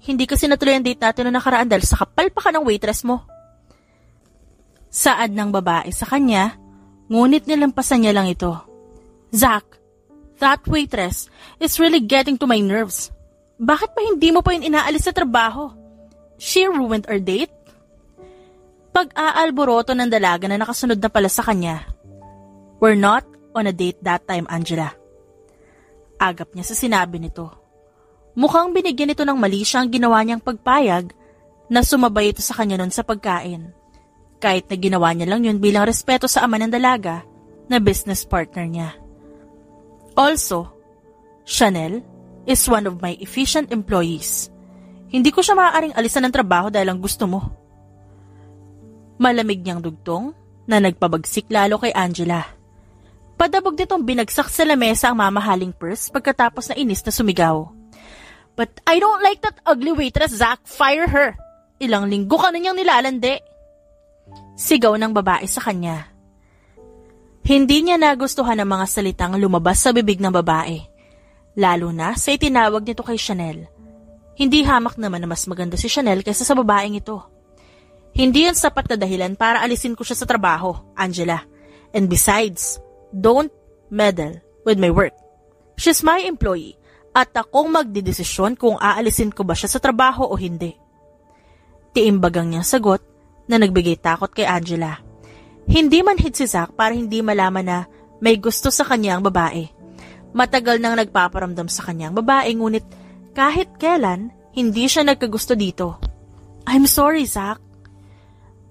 A: Hindi kasi natuloy ang date natin noong nakaraan dahil sa kapal pa ka ng waitress mo. Saad ng babae sa kanya, ngunit nilampasan niya lang ito. Zach, that waitress is really getting to my nerves. Bakit pa hindi mo pa yun inaalis sa trabaho? She ruined our date? Pag-aalboroto ng dalaga na nakasunod na pala sa kanya. We're not on a date that time, Angela. Agap niya sa sinabi nito. Mukhang binigyan ito ng mali siya ang ginawa niyang pagpayag na sumabay ito sa kanya noon sa pagkain. Kahit na ginawa niya lang yun bilang respeto sa ama ng dalaga na business partner niya. Also, Chanel is one of my efficient employees. Hindi ko siya maaaring alisan ng trabaho dahil ang gusto mo. Malamig niyang dugtong na nagpabagsik lalo kay Angela. Padabog nitong binagsak sa lamesa ang mamahaling purse pagkatapos na inis na sumigaw. But I don't like that ugly waitress, Zach. Fire her. Ilang linggo ka na niyang nilalandi. Sigaw ng babae sa kanya. Hindi niya nagustuhan ang mga salitang lumabas sa bibig ng babae. Lalo na sa itinawag nito kay Chanel. Hindi hamak naman na mas maganda si Chanel kaysa sa babaeng ito. Hindi yan sapat na dahilan para alisin ko siya sa trabaho, Angela. And besides, don't meddle with my work. She's my employee at akong magdidesisyon kung aalisin ko ba siya sa trabaho o hindi. Tiimbagang niyang sagot na nagbigay takot kay Angela. Hindi manhid si Zach para hindi malaman na may gusto sa kanya ang babae. Matagal nang nagpaparamdam sa kanya ang babae ngunit kahit kailan hindi siya nagkagusto dito. I'm sorry, Zach.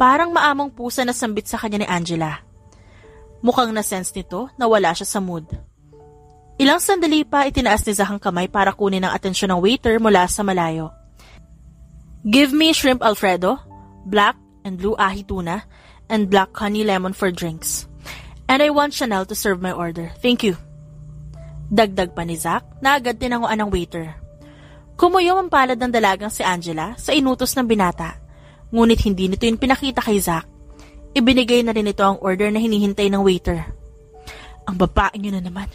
A: Parang maamong pusa na sambit sa kanya ni Angela. Mukhang na-sense nito na wala siya sa mood. Ilang sandali pa itinaas ni Zach ang kamay para kunin ang atensyon ng waiter mula sa malayo. Give me shrimp Alfredo, black and blue ahi tuna, and black honey lemon for drinks. And I want Chanel to serve my order. Thank you. Dagdag pa ni Zach na agad tinanguan ng waiter. Kumuyom ang palad ng dalagang si Angela sa inutos ng binata. Ngunit hindi nito yung pinakita kay Zach. Ibinigay na rin ito ang order na hinihintay ng waiter. Ang babae niyo na naman.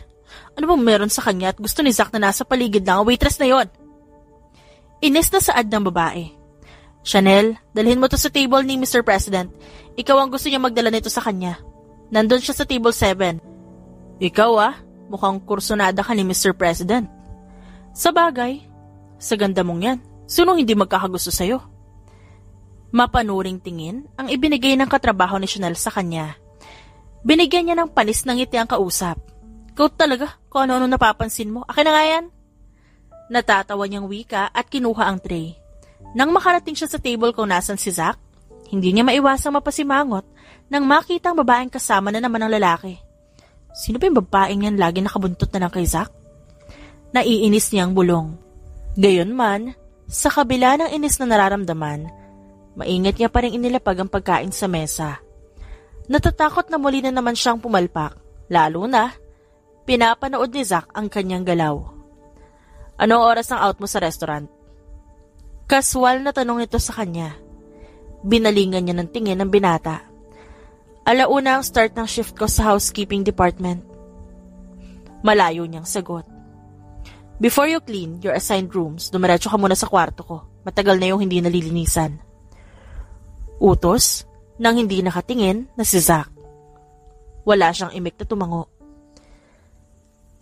A: Ano bang meron sa kanya at gusto ni Zach na nasa paligid lang ang waitress na yon? Inis na saad ng babae. Chanel, dalhin mo to sa table ni Mr. President. Ikaw ang gusto niya magdala nito sa kanya. Nandun siya sa table 7. Ikaw mukhang kursunada ka ni Mr. President. Sa bagay, sa ganda mong yan, sino hindi magkakagusto sa'yo? Mapanuring tingin ang ibinigay ng katrabaho ni Chanel sa kanya. Binigyan niya ng panis ng ngiti ang kausap. Ikaw talaga, kung ano-ano napapansin mo. Akin na nga yan. Natatawa niyang wika at kinuha ang tray. Nang makarating siya sa table kung nasan si Zach, hindi niya maiwasang mapasimangot nang makita ang babaeng kasama na naman ng lalaki. Sino ba yung babaeng yan lagi nakabuntot na lang kay Zach? Naiinis niyang bulong. Gayunman, sa kabila ng inis na nararamdaman, maingat niya pa rin inilapag ang pagkain sa mesa. Natatakot na muli na naman siyang pumalpak, lalo na pinapanood ni Zach ang kanyang galaw. Anong oras ang out mo sa restaurant? Kaswal na tanong nito sa kanya. Binalingan niya ng tingin ng binata. 1:00 ang start ng shift ko sa housekeeping department. Malayo niyang sagot. Before you clean your assigned rooms, dumiretso ka muna sa kwarto ko. Matagal na yung hindi nalilinisan. Utos nang hindi nakatingin na si Zach. Wala siyang imik na tumango.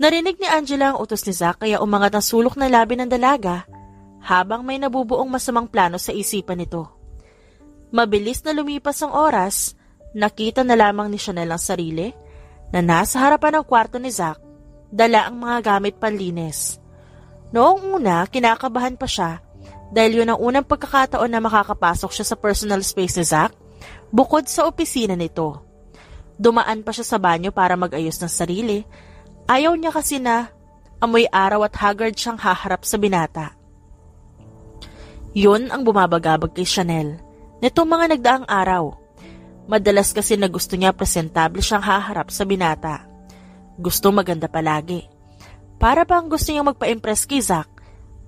A: Narinig ni Angela ang utos ni Zach kaya umangat ang sulok ng labi ng dalaga habang may nabubuong masamang plano sa isipan nito. Mabilis na lumipas ang oras, nakita na lamang ni Chanel ang sarili na nasa harapan ng kwarto ni Zach, dala ang mga gamit panlinis. Noong una, kinakabahan pa siya dahil yun ang unang pagkakataon na makakapasok siya sa personal space ni Zach bukod sa opisina nito. Dumaan pa siya sa banyo para mag-ayos ng sarili. Ayaw niya kasi na amoy araw at haggard siyang haharap sa binata. Yun ang bumabagabag kay Chanel nitong mga nagdaang araw. Madalas kasi na gusto niya presentable siyang haharap sa binata. Gusto maganda palagi. Para bang gusto niyang magpa-impress kay Zach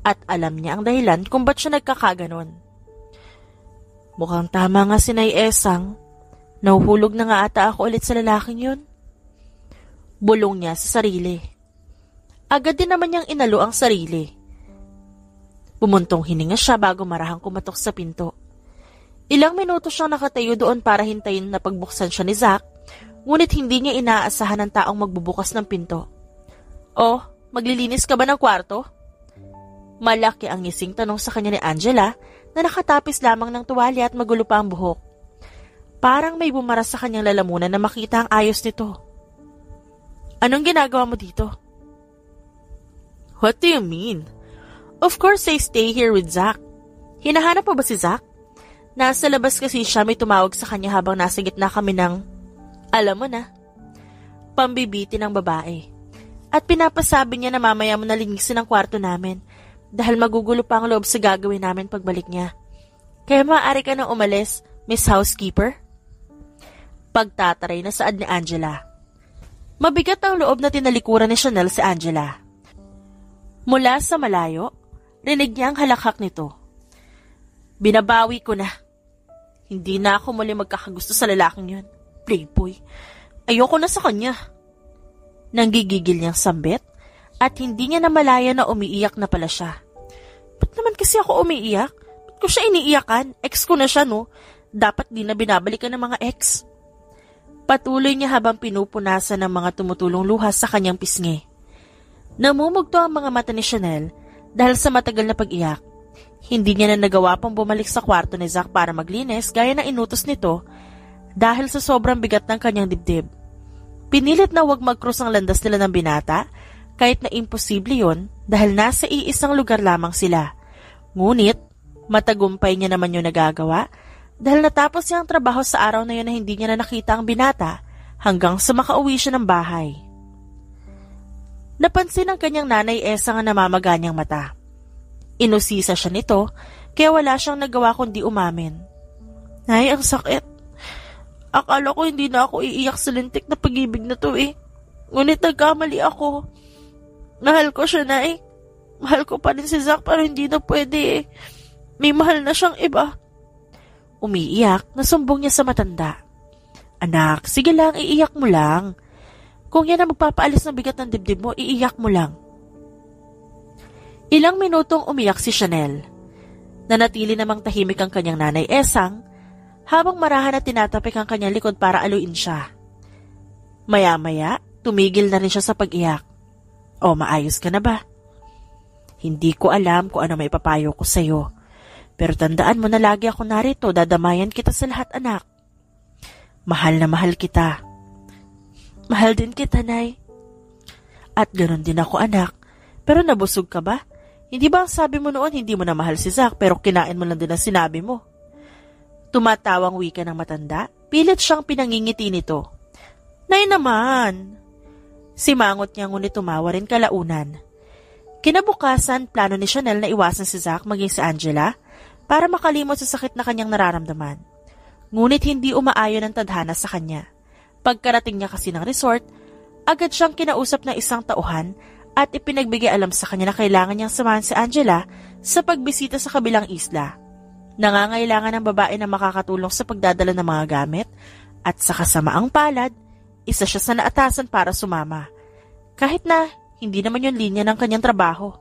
A: at alam niya ang dahilan kung ba't siya nagkakaganon. Mukhang tama nga si Nay Esang Nahuhulog na nga ata ako ulit sa lalaking yun. Bulong niya sa sarili. Agad din naman niyang inalo ang sarili. Bumuntong hininga siya bago marahang kumatok sa pinto. Ilang minuto siyang nakatayo doon para hintayin na pagbuksan siya ni Zack, ngunit hindi niya inaasahan ang taong magbubukas ng pinto. Oh, maglilinis ka ba ng kwarto? Malaki ang ngising tanong sa kanya ni Angela na nakatapis lamang ng tuwalya at magulo pa ang buhok. Parang may bumaras sa kanyang lalamunan na makita ang ayos nito. Anong ginagawa mo dito? What do you mean? Of course I stay here with Zack. Hinahanap pa ba si Zack? Nasa labas kasi siya, may tumawag sa kanya habang nasa gitna kami ng, alam mo na, pambibiti ng babae. At pinapasabi niya na mamaya mo nalinisin ang kwarto namin dahil magugulo pa ang loob sa gagawin namin pagbalik niya. Kaya maaari ka nang umalis, Miss Housekeeper? Pagtataray na saad ni Angela. Mabigat ang loob na tinalikuran ni Chanel si Angela. Mula sa malayo, rinig niya ang halakhak nito. Binabawi ko na. Hindi na ako muli magkakagusto sa lalaking yun. Playboy. Ayoko na sa kanya. Nanggigigil niyang sambit at hindi niya namalaya na umiiyak na pala siya. Ba't naman kasi ako umiiyak? Ba't ko siya iniiyakan? Ex ko na siya, no? Dapat di na binabalikan ng mga ex. Patuloy niya habang pinupunasan ng mga tumutulong luha sa kanyang pisngi. Namumugto ang mga mata ni Chanel dahil sa matagal na pag-iyak. Hindi niya na nagawa pang bumalik sa kwarto ni Zack para maglinis gaya na inutos nito dahil sa sobrang bigat ng kanyang dibdib. Pinilit na huwag mag-cross ang landas nila ng binata kahit na imposible yon dahil nasa iisang lugar lamang sila. Ngunit, matagumpay niya naman yung nagagawa dahil natapos niya ang trabaho sa araw na yun na hindi niya na nakita ang binata hanggang sa makauwi siya ng bahay. Napansin ng kanyang nanay Esa nga namamaga niyang mata. Inusisa siya nito kaya wala siyang nagawa kundi umamin. Nay, ang sakit. Akala ko hindi na ako iiyak sa lintik na pag-ibig na to eh. Ngunit nagkamali ako. Mahal ko siya, Nay. Mahal ko pa rin si Zack pero hindi na pwede eh. May mahal na siyang iba. Umiiyak, nasumbong niya sa matanda. Anak, sige lang, iiyak mo lang. Kung yan ang magpapaalis ng bigat ng dibdib mo, iiyak mo lang. Ilang minutong umiyak si Chanel. Nanatili namang tahimik ang kanyang nanay Esang habang marahan at tinatapik ang kanyang likod para aluin siya. Maya-maya, tumigil na rin siya sa pag-iyak. O, maayos ka na ba? Hindi ko alam kung ano may papayo ko sa'yo. Pero tandaan mo na lagi ako narito, dadamayan kita sa lahat, anak. Mahal na mahal kita. Mahal din kita, Nay. At ganoon din ako, anak. Pero nabusog ka ba? Hindi ba ang sabi mo noon hindi mo na mahal si Zack pero kinain mo lang din ang sinabi mo? Tumatawang wika ng matanda, pilit siyang pinangingiti nito. Nay naman! Simangot niya ngunit tumawa rin kalaunan. Kinabukasan, plano ni Chanel na iwasan si Zack maging si Angela para makalimot sa sakit na kanyang nararamdaman. Ngunit hindi umaayon ang tadhana sa kanya. Pagkarating niya kasi ng resort, agad siyang kinausap ng isang tauhan at ipinagbigay alam sa kanya na kailangan niyang samahan si Angela sa pagbisita sa kabilang isla. Nangangailangan ng babae na makakatulong sa pagdadala ng mga gamit at sa kasamaang palad, isa siya sa naatasan para sumama. Kahit na hindi naman yung linya ng kanyang trabaho.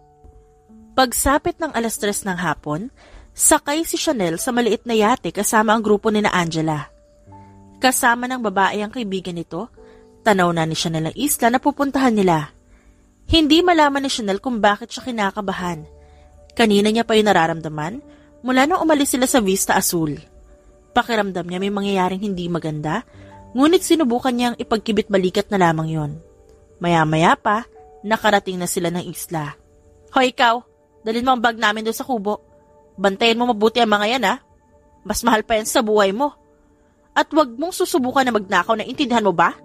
A: Pagsapit ng 3:00 ng hapon, sakay si Chanel sa maliit na yate kasama ang grupo ni na Angela. Kasama ng babae ang kaibigan nito, tanaw na ni Chanel ang isla na pupuntahan nila. Hindi malaman ni Chanel kung bakit siya kinakabahan. Kanina niya pa yung nararamdaman mula nung umalis sila sa Vista Azul. Pakiramdam niya may mangyayaring hindi maganda, ngunit sinubukan niyang ipagkibit balikat na lamang yon. Maya-maya pa, nakarating na sila ng isla. Hoy ikaw, dalhin mo ang bag namin doon sa kubo. Bantayan mo mabuti ang mga yan ha. Mas mahal pa yan sa buhay mo. At wag mong susubukan na magnakaw, na intindihan mo ba?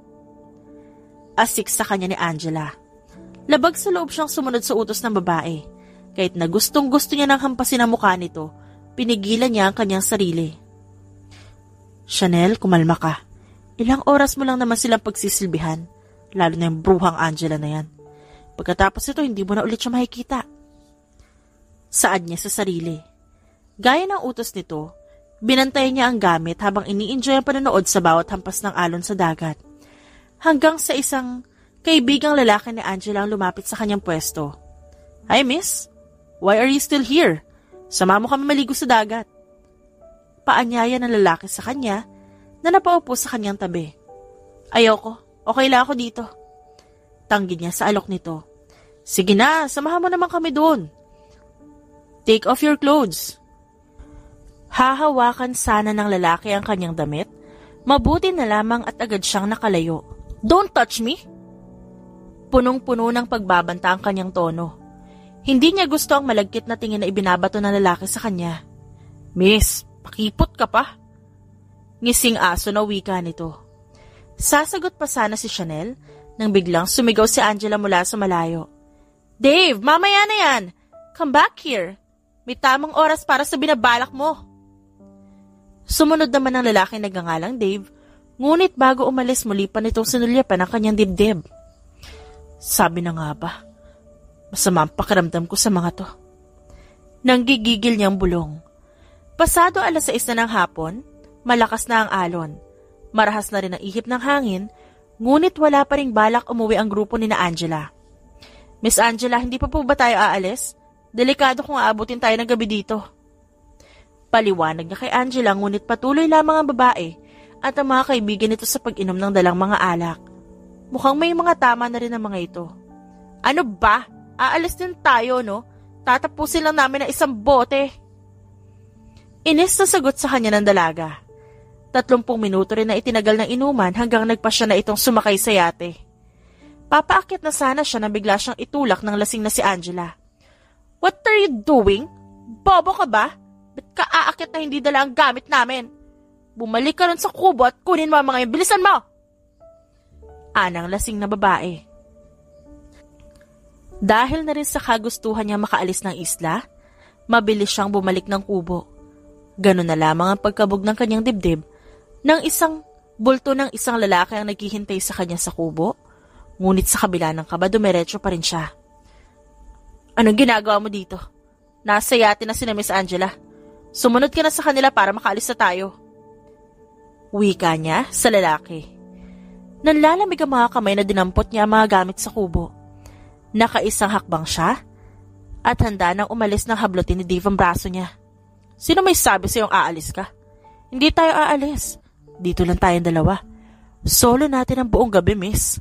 A: Asik sa kanya ni Angela. Labag sa loob siyang sumunod sa utos ng babae. Kahit na gustong-gusto niya nang hampasin ang mukha nito, pinigilan niya ang kanyang sarili. Chanel, kumalma ka. Ilang oras mo lang naman silang pagsisilbihan, lalo na yung bruhang Angela na yan. Pagkatapos ito, hindi mo na ulit siya makikita. Saad niya sa sarili. Gaya ng utos nito, Binantayan niya ang gamit habang ini-enjoy ang panonood sa bawat hampas ng alon sa dagat. Hanggang sa isang kaibigang lalaki ni Angela ang lumapit sa kanyang pwesto. "Hi, miss. Why are you still here? Sama mo kami maligo sa dagat." Paanyaya ng lalaki sa kanya na napaupo sa kanyang tabi. "Ayoko. Okay lang ako dito." Tanggi niya sa alok nito. "Sige na, samahan mo naman kami doon. Take off your clothes." Hahawakan sana ng lalaki ang kanyang damit, mabuti na lamang at agad siyang nakalayo. "Don't touch me!" Punong-puno ng pagbabanta ang kanyang tono. Hindi niya gusto ang malagkit na tingin na ibinabato ng lalaki sa kanya. "Miss, pakipot ka pa." Ngising aso na wika nito. Sasagot pa sana si Chanel nang biglang sumigaw si Angela mula sa malayo. "Dave, mamaya na yan! Come back here! May tamang oras para sa binabalak mo." Sumunod naman ang lalaki na nagngangalang Dave, ngunit bago umalis muli pa nitong sinulyapan ang kanyang dibdib. "Sabi na nga ba, masama ang pakiramdam ko sa mga to." Nanggigigil niyang bulong. Pasado 6:00 na ng hapon, malakas na ang alon. Marahas na rin ang ihip ng hangin, ngunit wala pa ring balak umuwi ang grupo ni na Angela. "Miss Angela, hindi pa po ba tayo aalis? Delikado kung aabutin tayo ng gabi dito." Paliwanag niya kay Angela, ngunit patuloy lamang ang babae at ang mga kaibigan nito sa pag-inom ng dalang mga alak. Mukhang may mga tama na rin ang mga ito. "Ano ba? Aalis din tayo, no? Tatapusin lang namin ang isang bote." Inis na sagot sa kanya ng dalaga. 30 minuto rin na itinagal ng inuman hanggang nagpasya na itong sumakay sa yate. Papaakyat na sana siya na bigla siyang itulak ng lasing na si Angela. "What are you doing? Bobo ka ba? Ba't ka aakyat na hindi dala ang gamit namin? Bumalik ka rin sa kubo at kunin mo ang mga yung bilisan mo!" Anang lasing na babae. Dahil na rin sa kagustuhan niya makaalis ng isla, mabilis siyang bumalik ng kubo. Ganun na lamang ang pagkabog ng kanyang dibdib ng isang bulto ng isang lalaki ang naghihintay sa kanya sa kubo, ngunit sa kabila ng kaba dumiretso pa rin siya. "Anong ginagawa mo dito? Nasa yate na sina Miss Angela. Sumunod ka na sa kanila para makaalis na tayo." Wika niya sa lalaki. Nanlalamig ang mga kamay na dinampot niya ang mga gamit sa kubo. Nakaisang hakbang siya at handa nang umalis ng hablutin ni Dave ang braso niya. "Sino may sabi sa'yong aalis ka? Hindi tayo aalis. Dito lang tayong dalawa. Solo natin ang buong gabi, miss."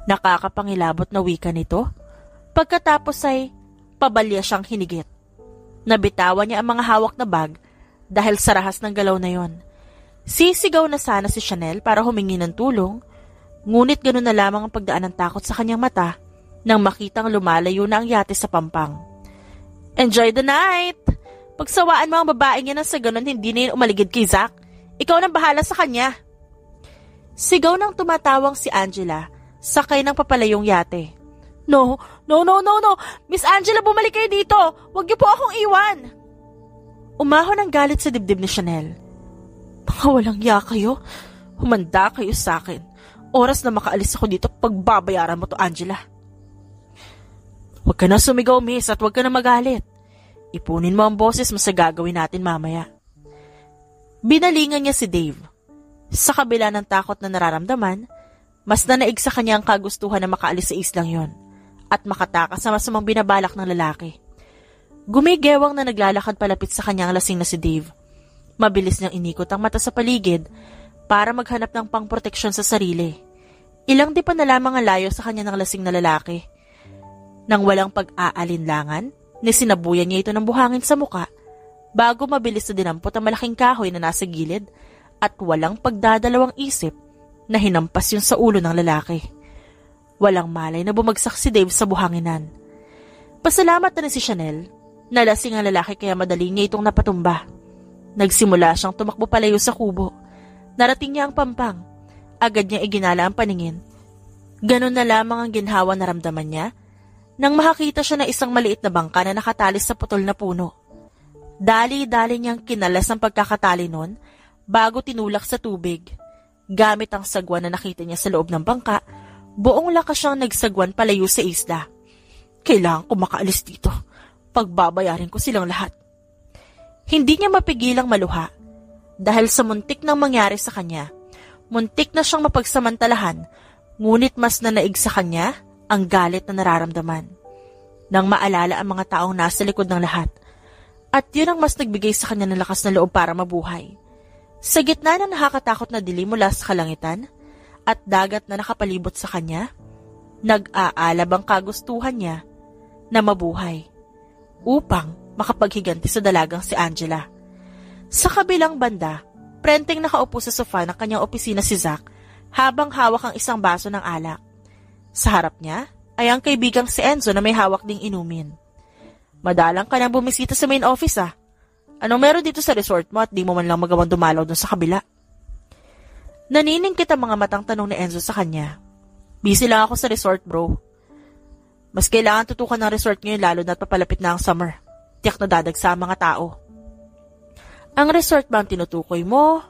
A: Nakakapangilabot na wika nito. Pagkatapos ay pabalya siyang hinigit. Nabitawan niya ang mga hawak na bag dahil sa rahas ng galaw na yon. Sisigaw na sana si Chanel para humingi ng tulong, ngunit gano'n na lamang ang pagdaan ng takot sa kanyang mata nang makitang lumalayo na ang yate sa pampang. "Enjoy the night! Pagsawaan mo ang babaeng yan sa gano'n hindi na yun umaligid kay Zach. Ikaw nang bahala sa kanya." Sigaw ng tumatawang si Angela, sakay ng papalayong yate. No! Miss Angela, bumalik kayo dito! Huwag niyo po akong iwan!" Umahon ang galit sa dibdib ni Chanel. "Mga walang ya kayo. Humanda kayo sa akin. Oras na makaalis ako dito, pagbabayaran mo to, Angela." "Huwag ka na sumigaw, miss, at huwag ka na magalit. Ipunin mo ang boses mo sa gagawin natin mamaya." Binalingan niya si Dave. Sa kabila ng takot na nararamdaman, mas nanaig sa kanya ang kagustuhan na makaalis sa islang yon at makatakas sa masamang binabalak ng lalaki. Gumigewang na naglalakad palapit sa kanyang lasing na si Dave. Mabilis niyang inikot ang mata sa paligid para maghanap ng pangproteksyon sa sarili. Ilang di pa na lamang ang layo sa kanya ng lasing na lalaki. Nang walang pag-aalinlangan, nisinabuyan niya ito ng buhangin sa muka bago mabilis na dinampot ang malaking kahoy na nasa gilid at walang pagdadalawang isip na hinampas yun sa ulo ng lalaki. Walang malay na bumagsak si Dave sa buhanginan. Pasalamat na rin si Chanel. Nalasing ang lalaki kaya madali niya itong napatumba. Nagsimula siyang tumakbo palayo sa kubo. Narating niya ang pampang. Agad niya iginala ang paningin. Ganon na lamang ang ginhawa na ramdaman niya nang makakita siya ng isang maliit na bangka na nakatalis sa putol na puno. Dali-dali niyang kinalas ang pagkakatali nun bago tinulak sa tubig. Gamit ang sagwan na nakita niya sa loob ng bangka, buong lakas siyang nagsagwan palayo sa isla. "Kailangan ko makaalis dito. Pagbabayarin ko silang lahat." Hindi niya mapigilang maluha dahil sa muntik nang mangyari sa kanya. Muntik na siyang mapagsamantalahan, ngunit mas nanaig sa kanya ang galit na nararamdaman. Nang maalala ang mga taong nasa likod ng lahat, at yun ang mas nagbigay sa kanya ng lakas na loob para mabuhay. Sa gitna ng nakakatakot na dilim mula sa kalangitan at dagat na nakapalibot sa kanya, nag-aalab ang kagustuhan niya na mabuhay upang makapaghiganti sa dalagang si Angela. Sa kabilang banda, prenteng nakaupo sa sofa ng kanyang opisina si Zack habang hawak ang isang baso ng alak. Sa harap niya ay ang kaibigang si Enzo na may hawak ding inumin. Madalang ka nang bumisita sa main office Anong meron dito sa resort mo at di mo man lang magawang dumalaw dun sa kabila? Naniningkit ang mga matang tanong ni Enzo sa kanya. Busy lang ako sa resort, bro. Mas kailangan tutukan ng resort ngayon lalo na't papalapit na ang summer. Tiyak na dadagsa ang mga tao. Ang resort ba ang tinutukoy mo?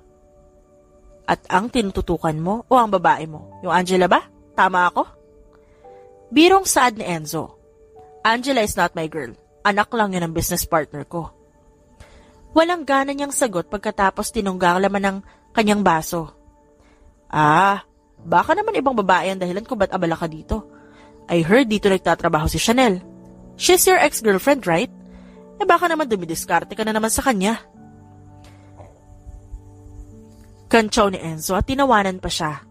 A: At ang tinututukan mo o ang babae mo? Yung Angela ba? Tama ako? Birong saad ni Enzo. Angela is not my girl. Anak lang yun ang business partner ko. Walang gana niyang sagot pagkatapos tinungga ang laman ng kanyang baso. Baka naman ibang babae ang dahilan kung ba't abala ka dito. I heard dito nagtatrabaho si Chanel. She's your ex-girlfriend, right? Baka naman dumidiskarte ka na naman sa kanya. Kantsaw ni Enzo at tinawanan pa siya.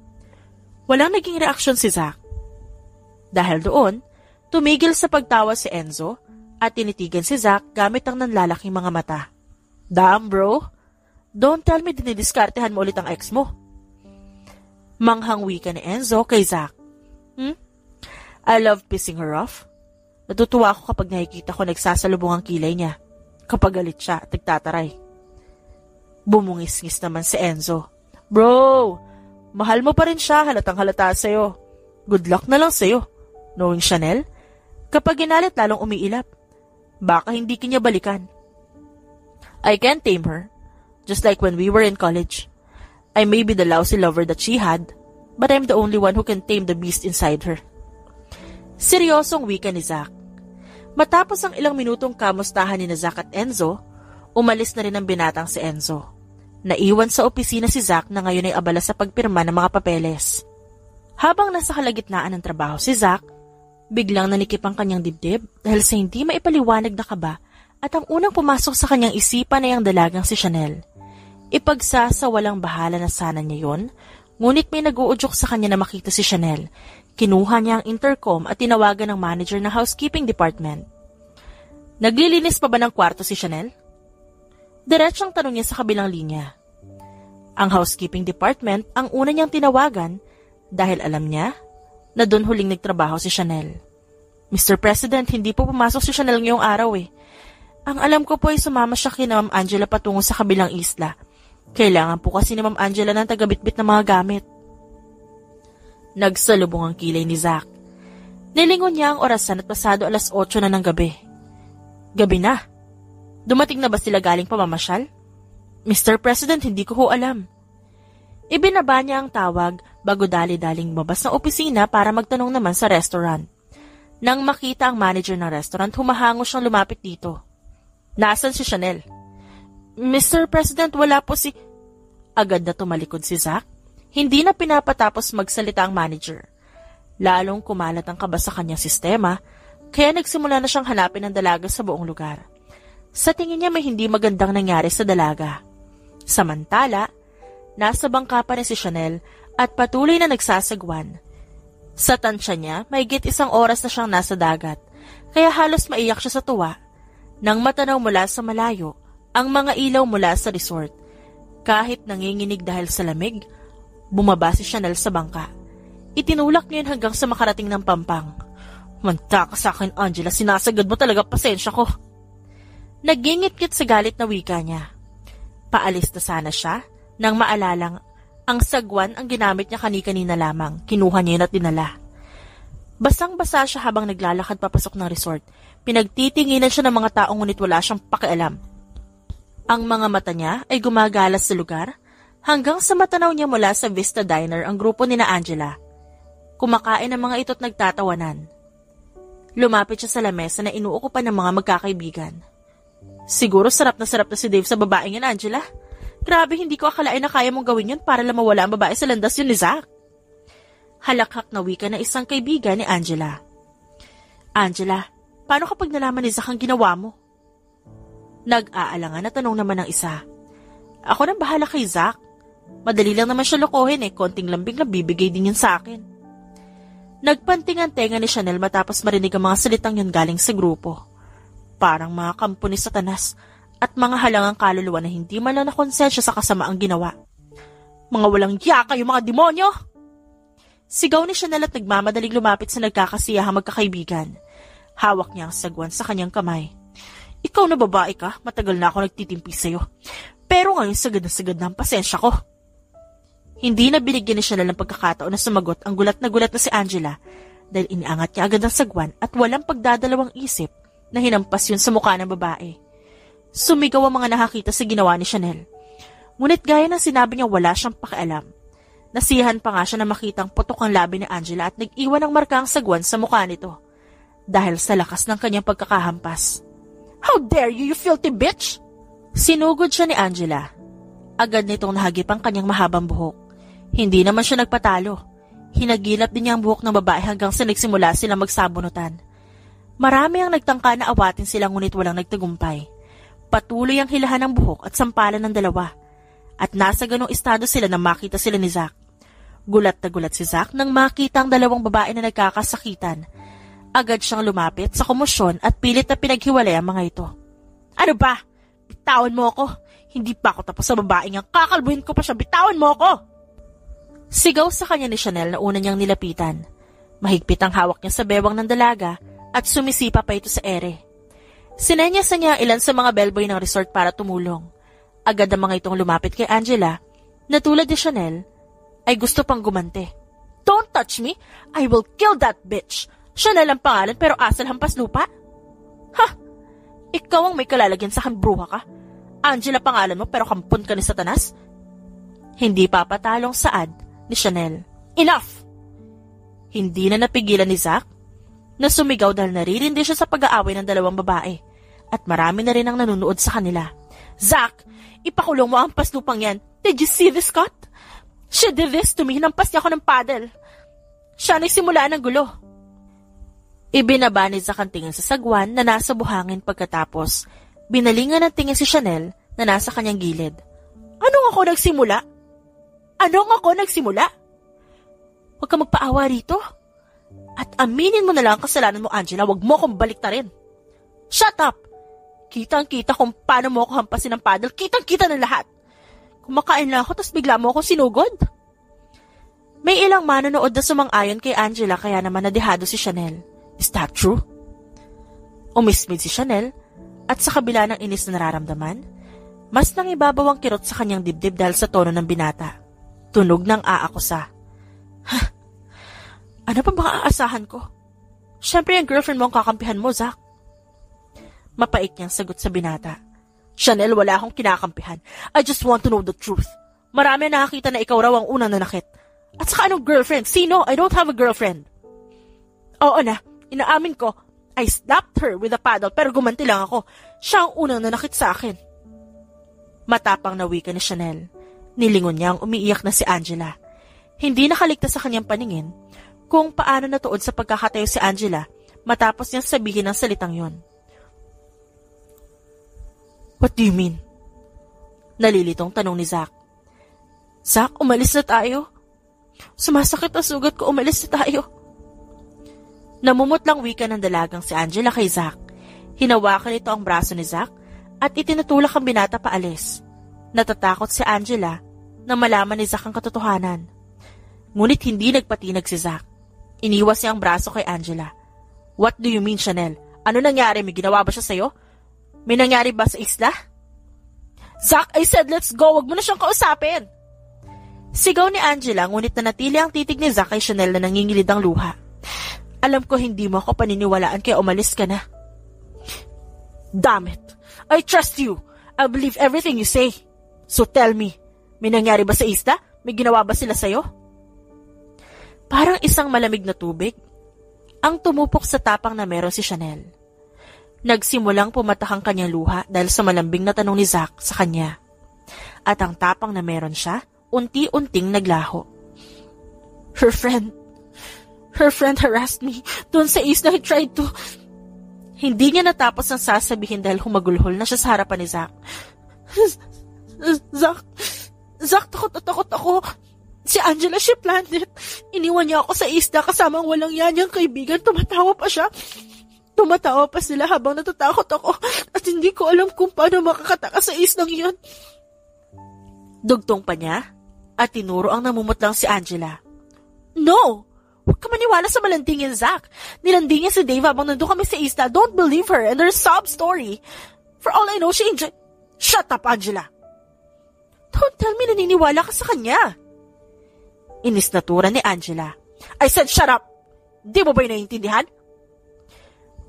A: Walang naging reaksyon si Zack. Dahil doon, tumigil sa pagtawa si Enzo at tinitigan si Zack gamit ang nanlalaking mga mata. Damn, bro. Don't tell me dinidiskartehan mo ulit ang ex mo. Manghangwi ka ni Enzo kay Zack. I love pissing her off. Natutuwa ako kapag nakikita ko nagsasalubong ang kilay niya. Kapag galit siya at nagtataray. Bumungis-ngis naman si Enzo. Bro, mahal mo pa rin siya, halatang halata sa'yo. Good luck na lang sa'yo. Knowing Chanel, kapag ginalit lalong umiilap. Baka hindi kanya balikan. I can't tame her. Just like when we were in college. I may be the lousy lover that she had, but I'm the only one who can tame the beast inside her. Seryosong wika ni Zack. Matapos ang ilang minutong kamustahan ni Zack at Enzo, umalis na rin ang binatang si Enzo. Naiwan sa opisina si Zack na ngayon ay abala sa pagpirma ng mga papeles. Habang nasa kalagitnaan ng trabaho si Zack, biglang nanikip ang kanyang dibdib dahil sa hindi maipaliwanag na kaba at ang unang pumasok sa kanyang isipan ay ang dalagang si Chanel. Ipagsasawalang bahala na sana niya yon, ngunit may nag-uudyok sa kanya na makita si Chanel. Kinuha niya ang intercom at tinawagan ng manager ng housekeeping department. Naglilinis pa ba ng kwarto si Chanel? Diretsong tanong niya sa kabilang linya. Ang housekeeping department ang una niyang tinawagan dahil alam niya na doon huling nagtrabaho si Chanel. Mr. President, hindi po pumasok si Chanel ngayong araw Ang alam ko po ay sumama siya kina Ma'am Angela patungo sa kabilang isla. Kailangan po kasi ni Ma'am Angela ng tagabitbit ng mga gamit. Nagsalubong ang kilay ni Zack. Nilingon niya ang orasan at pasado 8:00 na ng gabi. Gabi na. Dumating na ba sila galing pamamasyal? Mr. President, hindi ko ho alam. Ibinaba niya ang tawag bago dali-daling mabas ng opisina para magtanong naman sa restaurant. Nang makita ang manager ng restaurant, humahango siyang lumapit dito. Nasaan si Chanel? Mr. President, wala po si... Agad na tumalikod si Zack. Hindi na pinapatapos magsalita ang manager. Lalong kumalat ang kaba sa kanyang sistema, kaya nagsimula na siyang hanapin ang dalaga sa buong lugar. Sa tingin niya may hindi magandang nangyari sa dalaga. Samantala, nasa bangka pa rin si Chanel at patuloy na nagsasagwan. Sa tansya niya, mahigit 1 oras na siyang nasa dagat, kaya halos maiyak siya sa tuwa. Nang matanaw mula sa malayo, ang mga ilaw mula sa resort. Kahit nanginginig dahil sa lamig, bumaba si Chanel sa bangka. Itinulak niya hanggang sa makarating ng pampang. Manta ka sa akin, Angela, sinasagad mo talaga, pasensya ko. Nagingit-git sa galit na wika niya. Paalis na sana siya, nang maalalang ang sagwan ang ginamit niya kani-kanina lamang. Kinuha niya yun at dinala. Basang-basa siya habang naglalakad papasok ng resort. Pinagtitinginan siya ng mga taong ngunit wala siyang pakialam. Ang mga mata niya ay gumagalas sa lugar hanggang sa matanaw niya mula sa Vista Diner ang grupo ni na Angela. Kumakain ang mga ito't nagtatawanan. Lumapit siya sa lamesa na inuukupan ng mga magkakaibigan. Siguro sarap na si Dave sa babaeng yan, Angela. Grabe, hindi ko akalain na kaya mong gawin yun para lang mawala ang babae sa landas yun ni Zach. Halakhak na wika na isang kaibigan ni Angela. Angela, paano kapag nalaman ni Zach ang ginawa mo? Nag-aalangan na tanong naman ng isa. Ako nang bahala kay Zach. Madali lang naman siya lokohin konting lambing na bibigay din yun sa akin. Nagpanting ang tenga ni Chanel matapos marinig ang mga salitang yun galing sa grupo. Parang mga kampo ni Satanas at mga halangang kaluluwa na hindi man lang nakonsensya sa kasamaang ginawa. Mga walang hiya kayo mga demonyo! Sigaw ni Chanel at nagmamadaling lumapit sa nagkakasiyahang magkakaibigan. Hawak niya ang sagwan sa kanyang kamay. Ikaw na babae ka, matagal na ako nagtitimpi sa'yo. Pero ngayon sagad na ang pasensya ko. Hindi na binigyan ni Chanel ng pagkakataon na sumagot ang gulat na si Angela dahil iniangat niya agad ang sagwan at walang pagdadalawang isip na hinampas yun sa mukha ng babae. Sumigaw ang mga nakakita sa ginawa ni Chanel. Ngunit gaya ng sinabi niya wala siyang pakialam. Nasiyahan pa nga siya na makitang putok ang labi ni Angela at nag-iwan ng marka ang sagwan sa mukha nito dahil sa lakas ng kanyang pagkakahampas. How dare you, you filthy bitch! Sinugod siya ni Angela. Agad nitong nahagip ang kanyang mahabang buhok. Hindi naman siya nagpatalo. Hinagilap din niya ang buhok ng babae hanggang sa nagsimula silang magsabunutan. Marami ang nagtangka na awatin sila ngunit walang nagtagumpay. Patuloy ang hilahan ng buhok at sampalan ng dalawa. At nasa ganong estado sila nang makita sila ni Zach. Gulat na gulat si Zach nang makita ang dalawang babae na nagkakasakitan. Agad siyang lumapit sa komosyon at pilit na pinaghiwalay ang mga ito. Ano ba? Bitawan mo ako. Hindi pa ako tapos sa babaeng yang kakalbuhin ko pa siya. Bitawan mo ako! Sigaw sa kanya ni Chanel na una niyang nilapitan. Mahigpit ang hawak niya sa bewang ng dalaga at sumisipa pa ito sa ere. Sinenyasan niya ilan sa mga bellboy ng resort para tumulong. Agad ang mga itong lumapit kay Angela na tulad ni Chanel ay gusto pang gumante. Don't touch me! I will kill that bitch! Chanel ang pangalan pero asal hampas lupa? Ha? Ikaw ang may kalalagyan sa akin, bruha ka? Angela pangalan mo pero kampon ka ni Satanas? Hindi papatalong saad ni Chanel. Enough! Hindi na napigilan ni Zach na sumigaw dahil naririndi siya sa pag-aaway ng dalawang babae at marami na rin ang nanunood sa kanila. Zach, ipakulong mo ang paslupang yan. Did you see this, Scott? She did this to me. Hinampas niya ako ng paddle. Siya nagsimula ng gulo. Ibinaba ni Zach ang tingin sa sagwan na nasa buhangin pagkatapos binalingan ng tingin si Chanel na nasa kanyang gilid. Anong ako nagsimula? Huwag ka magpaawa rito. At aminin mo na lang ang kasalanan mo, Angela. Huwag mo akong baliktarin. Shut up! Kitang-kita kung paano mo ako hampasin ng paddle. Kitang-kita ng lahat. Kumakain lang ako tapos bigla mo ako sinugod. May ilang manonood na sumang-ayon kay Angela kaya naman nadehado si Chanel. Is that true? Umismid si Chanel at sa kabila ng inis na nararamdaman, mas nangibabaw ang kirot sa kanyang dibdib dahil sa tono ng binata. Tunog ng aakusa. Ano pa bang aasahan ko? Siyempre ang girlfriend mo ang kakampihan mo, Zach. Mapait niyang sagot sa binata. Chanel, wala akong kinakampihan. I just want to know the truth. Marami ang nakakita na ikaw raw ang unang nanakit. At saka anong girlfriend? Sino? I don't have a girlfriend. Oo na, inaamin ko, I slapped her with a paddle pero gumanti lang ako. Siya ang unang nanakit sa akin. Matapang na wika ni Chanel. Nilingon niya ang umiiyak na si Angela. Hindi nakaligtas sa kanyang paningin kung paano natuod sa pagkakatayo si Angela matapos niyang sabihin ang salitang yon. What do you mean? Nalilitong tanong ni Zach. Zach, umalis na tayo. Sumasakit ang sugat ko, umalis na tayo. Namumutlang wika ng dalagang si Angela kay Zach. Hinawakan ito ang braso ni Zach at itinutulak ang binata paalis. Natatakot si Angela na malaman ni Zach ang katotohanan. Ngunit hindi nagpatinag si Zach. Iniwas niya ang braso kay Angela. What do you mean, Chanel? Ano nangyari? May ginawa ba siya sa'yo? May nangyari ba sa isla? Zach, I said let's go. Wag mo na siyang kausapin. Sigaw ni Angela ngunit nanatili ang titig ni Zach kay Chanel na nangingilid ang luha. Alam ko hindi mo ako paniniwalaan kaya umalis ka na. Damn it. I trust you. I believe everything you say. So tell me, may nangyari ba sa isla? May ginawa ba sila sa'yo? Parang isang malamig na tubig ang tumupok sa tapang na meron si Chanel. Nagsimulang pumatak ang kanyang luha dahil sa malambing na tanong ni Zack sa kanya. At ang tapang na meron siya, unti-unting naglaho. Her friend harassed me. Doon sa isla, he tried to... Hindi niya natapos ang sasabihin dahil humagulhol na siya sa harapan ni Zack. Zack, takot ako. Si Angela, she planned it. Iniwan niya ako sa isla kasama ang walang yan niyang kaibigan. Tumatawa pa siya. Tumatawa pa sila habang natatakot ako at hindi ko alam kung paano makakatakas sa islang yun. Dugtong pa niya at tinuro ang namumutlang si Angela. No! Huwag ka maniwala sa malandingin, Zack. Nilandingin si Dave habang nandun kami sa isla. Don't believe her and her sob story. For all I know, she enjoyed... Shut up, Angela! Don't tell me naniniwala ka sa kanya. Inis na tura ni Angela. I said shut up! Di mo ba'y naiintindihan?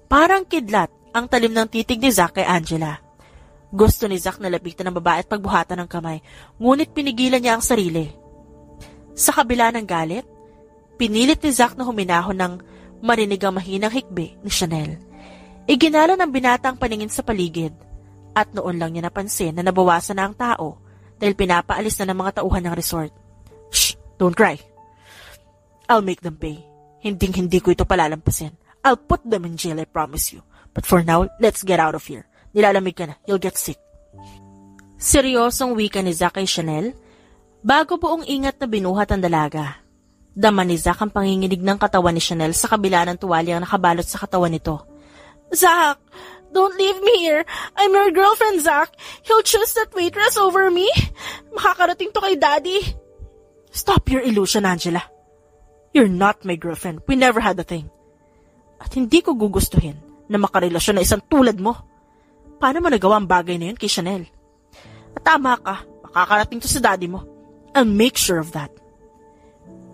A: Parang kidlat ang talim ng titig ni Zack kay Angela. Gusto ni Zack na lapitan ng babae at pagbuhatan ng kamay, ngunit pinigilan niya ang sarili. Sa kabila ng galit, pinilit ni Zack na huminahon ng marinig ang mahinang hikbi ni Chanel. Iginala ng binatang paningin sa paligid at noon lang niya napansin na nabawasan na ang tao dahil pinapaalis na ng mga tauhan ng resort. Shh! Don't cry. I'll make them pay. Hinding-hindi ko ito palalampasin. I'll put them in jail, I promise you. But for now, let's get out of here. Nilalamig ka na. You'll get sick. Seryosong wika ni Zack kay Chanel bago buong ingat na binuhat ang dalaga. Dama ni Zack ang panginginig ng katawan ni Chanel sa kabila ng tuwalya ang nakabalot sa katawan nito. Zack! Don't leave me here. I'm your girlfriend, Zack. He'll choose that waitress over me. Makakarating to kay Daddy. Stop your illusion, Angela. You're not my girlfriend. We never had a thing. At hindi ko gugustuhin na makarelasyon na isang tulad mo. Paano mo nagawa ang bagay na yun kay Chanel? At tama ka, makakarating to sa daddy mo. I'll make sure of that.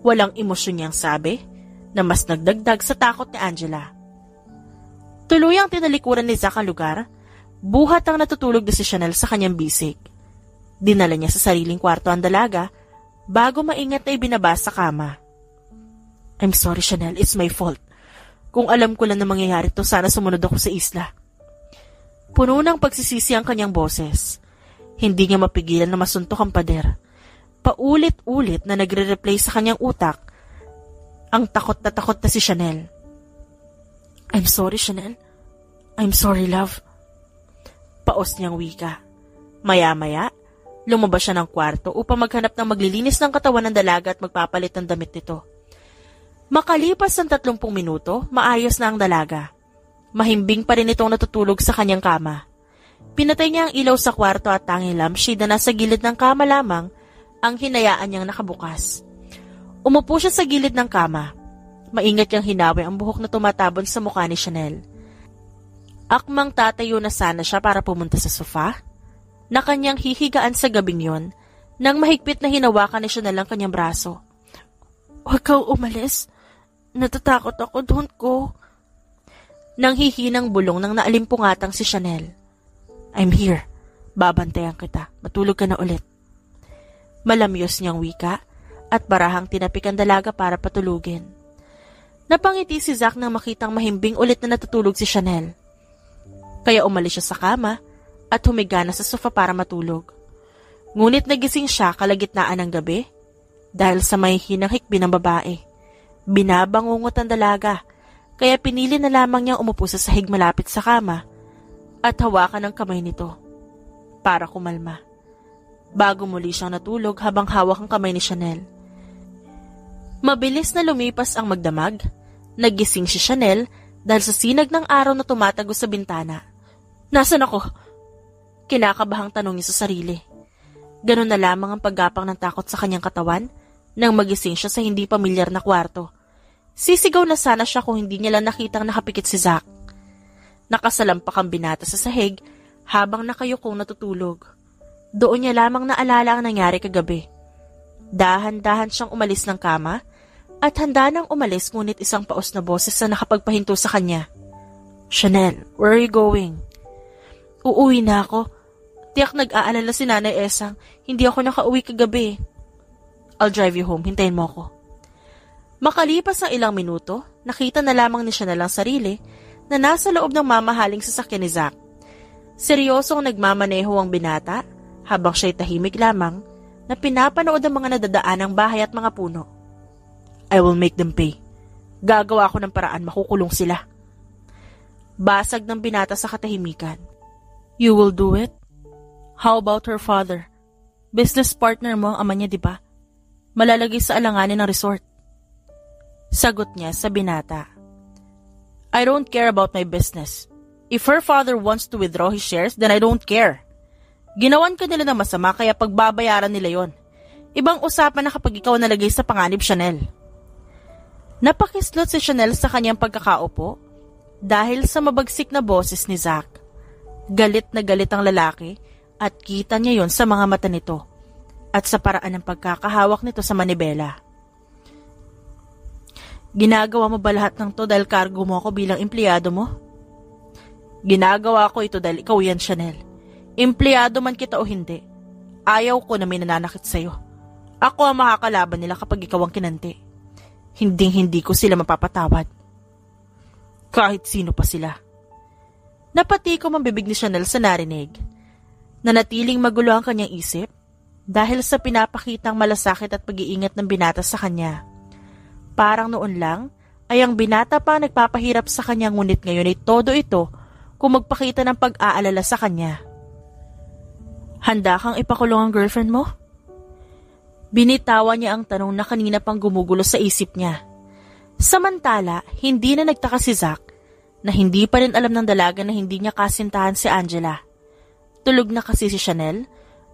A: Walang emosyon niyang sabi na mas nagdagdag sa takot ni Angela. Tuluyang tinalikuran ni Zack ang lugar, buhat ang natutulog na si Chanel sa kanyang bisig. Dinala niya sa sariling kwarto ang dalaga bago maingat na ibinaba sa kama. I'm sorry, Chanel. It's my fault. Kung alam ko lang na mangyayari to, sana sumunod ako sa isla. Puno ng pagsisisi ang kanyang boses. Hindi niya mapigilan na masuntok ang pader. Paulit-ulit na nagre-replay sa kanyang utak ang takot na si Chanel. I'm sorry, Chanel. I'm sorry, love. Paos niyang wika. Maya-maya, lumabas siya ng kwarto upang maghanap ng maglilinis ng katawan ng dalaga at magpapalit ng damit nito. Makalipas ng 30 minuto, maayos na ang dalaga. Mahimbing pa rin itong natutulog sa kanyang kama. Pinatay niya ang ilaw sa kwarto at tanging lampshade na nasa gilid ng kama lamang ang hinayaan niyang nakabukas. Umupo siya sa gilid ng kama. Maingat niyang hinawi ang buhok na tumatabon sa mukha ni Chanel. Akmang tatayo na sana siya para pumunta sa sofa, na kanyang hihigaan sa gabing yon, nang mahigpit na hinawakan ni Chanel ang kanyang braso. Huwag kang umalis. Natatakot ako, don't go. Nang hihinang bulong nang naalimpungatang si Chanel. I'm here. Babantayan kita. Matulog ka na ulit. Malamyos niyang wika at barahang tinapik ang dalaga para patulugin. Napangiti si Zack nang makitang mahimbing ulit na natutulog si Chanel. Kaya umalis siya sa kama at humiga na sa sofa para matulog. Ngunit nagising siya kalagitnaan ng gabi dahil sa mahihinang hikbi ng babae. Binabangungot ang dalaga, kaya pinili na lamang niyang umupo sa sahig malapit sa kama at hawakan ang kamay nito para kumalma. Bago muli siyang natulog habang hawak ang kamay ni Chanel. Mabilis na lumipas ang magdamag, nagising si Chanel dahil sa sinag ng araw na tumatagos sa bintana. Nasaan ako? Kinakabahang tanong niya sa sarili. Ganun na lamang ang paggapang ng takot sa kanyang katawan nang magising siya sa hindi pamilyar na kwarto. Sisigaw na sana siya kung hindi niya lang nakitang nakapikit si Zack. Nakasalampak ang binata sa sahig habang nakayukong natutulog. Doon niya lamang naalala ang nangyari kagabi. Dahan-dahan siyang umalis ng kama at handa nang umalis ngunit isang paos na boses na nakapagpahinto sa kanya. Chanel, where are you going? Uuwi na ako. Tiyak nag-aalala si Nanay Esang. Hindi ako nakauwi kagabi. I'll drive you home. Hintayin mo ako. Makalipas ang ilang minuto, nakita na lamang ni Chanel ang sarili na nasa loob ng mamahaling sasakyan ni Zack. Seryosong nagmamaneho ang binata habang siya'y tahimik lamang na pinapanood ang mga nadadaanang bahay at mga puno. I will make them pay. Gagawa ko ng paraan, makukulong sila. Basag ng binata sa katahimikan. You will do it? How about her father? Business partner mo ang ama niya, di ba? Malalagay sa alanganin ng resort. Sagot niya sa binata. I don't care about my business. If her father wants to withdraw his shares, then I don't care. Ginawan ka nila ng masama kaya pagbabayaran nila yon. Ibang usapan na kapag ikaw nalagay sa panganib, Chanel. Napakislot si Chanel sa kanyang pagkakaupo dahil sa mabagsik na boses ni Zack. Galit na galit ang lalaki at kita niya yon sa mga mata nito at sa paraan ng pagkakahawak nito sa manibela. Ginagawa mo ba lahat ng to dahil cargo mo ako bilang empleyado mo? Ginagawa ko ito dahil ikaw yan, Chanel. Empleyado man kita o hindi, ayaw ko na may nananakit sa'yo. Ako ang makakalaban nila kapag ikaw ang kinanti. Hinding-hindi ko sila mapapatawad. Kahit sino pa sila. Napatikom ang bibig ni Chanel sa narinig. Nanatiling magulo ang kanyang isip dahil sa pinapakitang malasakit at pag-iingat ng binata sa kanya. Parang noon lang ay ang binata pa nagpapahirap sa kanya, ngunit ngayon ay todo ito kung magpakita ng pag-aalala sa kanya. Handa kang ipakulong ang girlfriend mo? Binitawan niya ang tanong na kanina pang gumugulo sa isip niya. Samantala, hindi na nagtaka si Zack na hindi pa rin alam ng dalaga na hindi niya kasintahan si Angela. Tulog na kasi si Chanel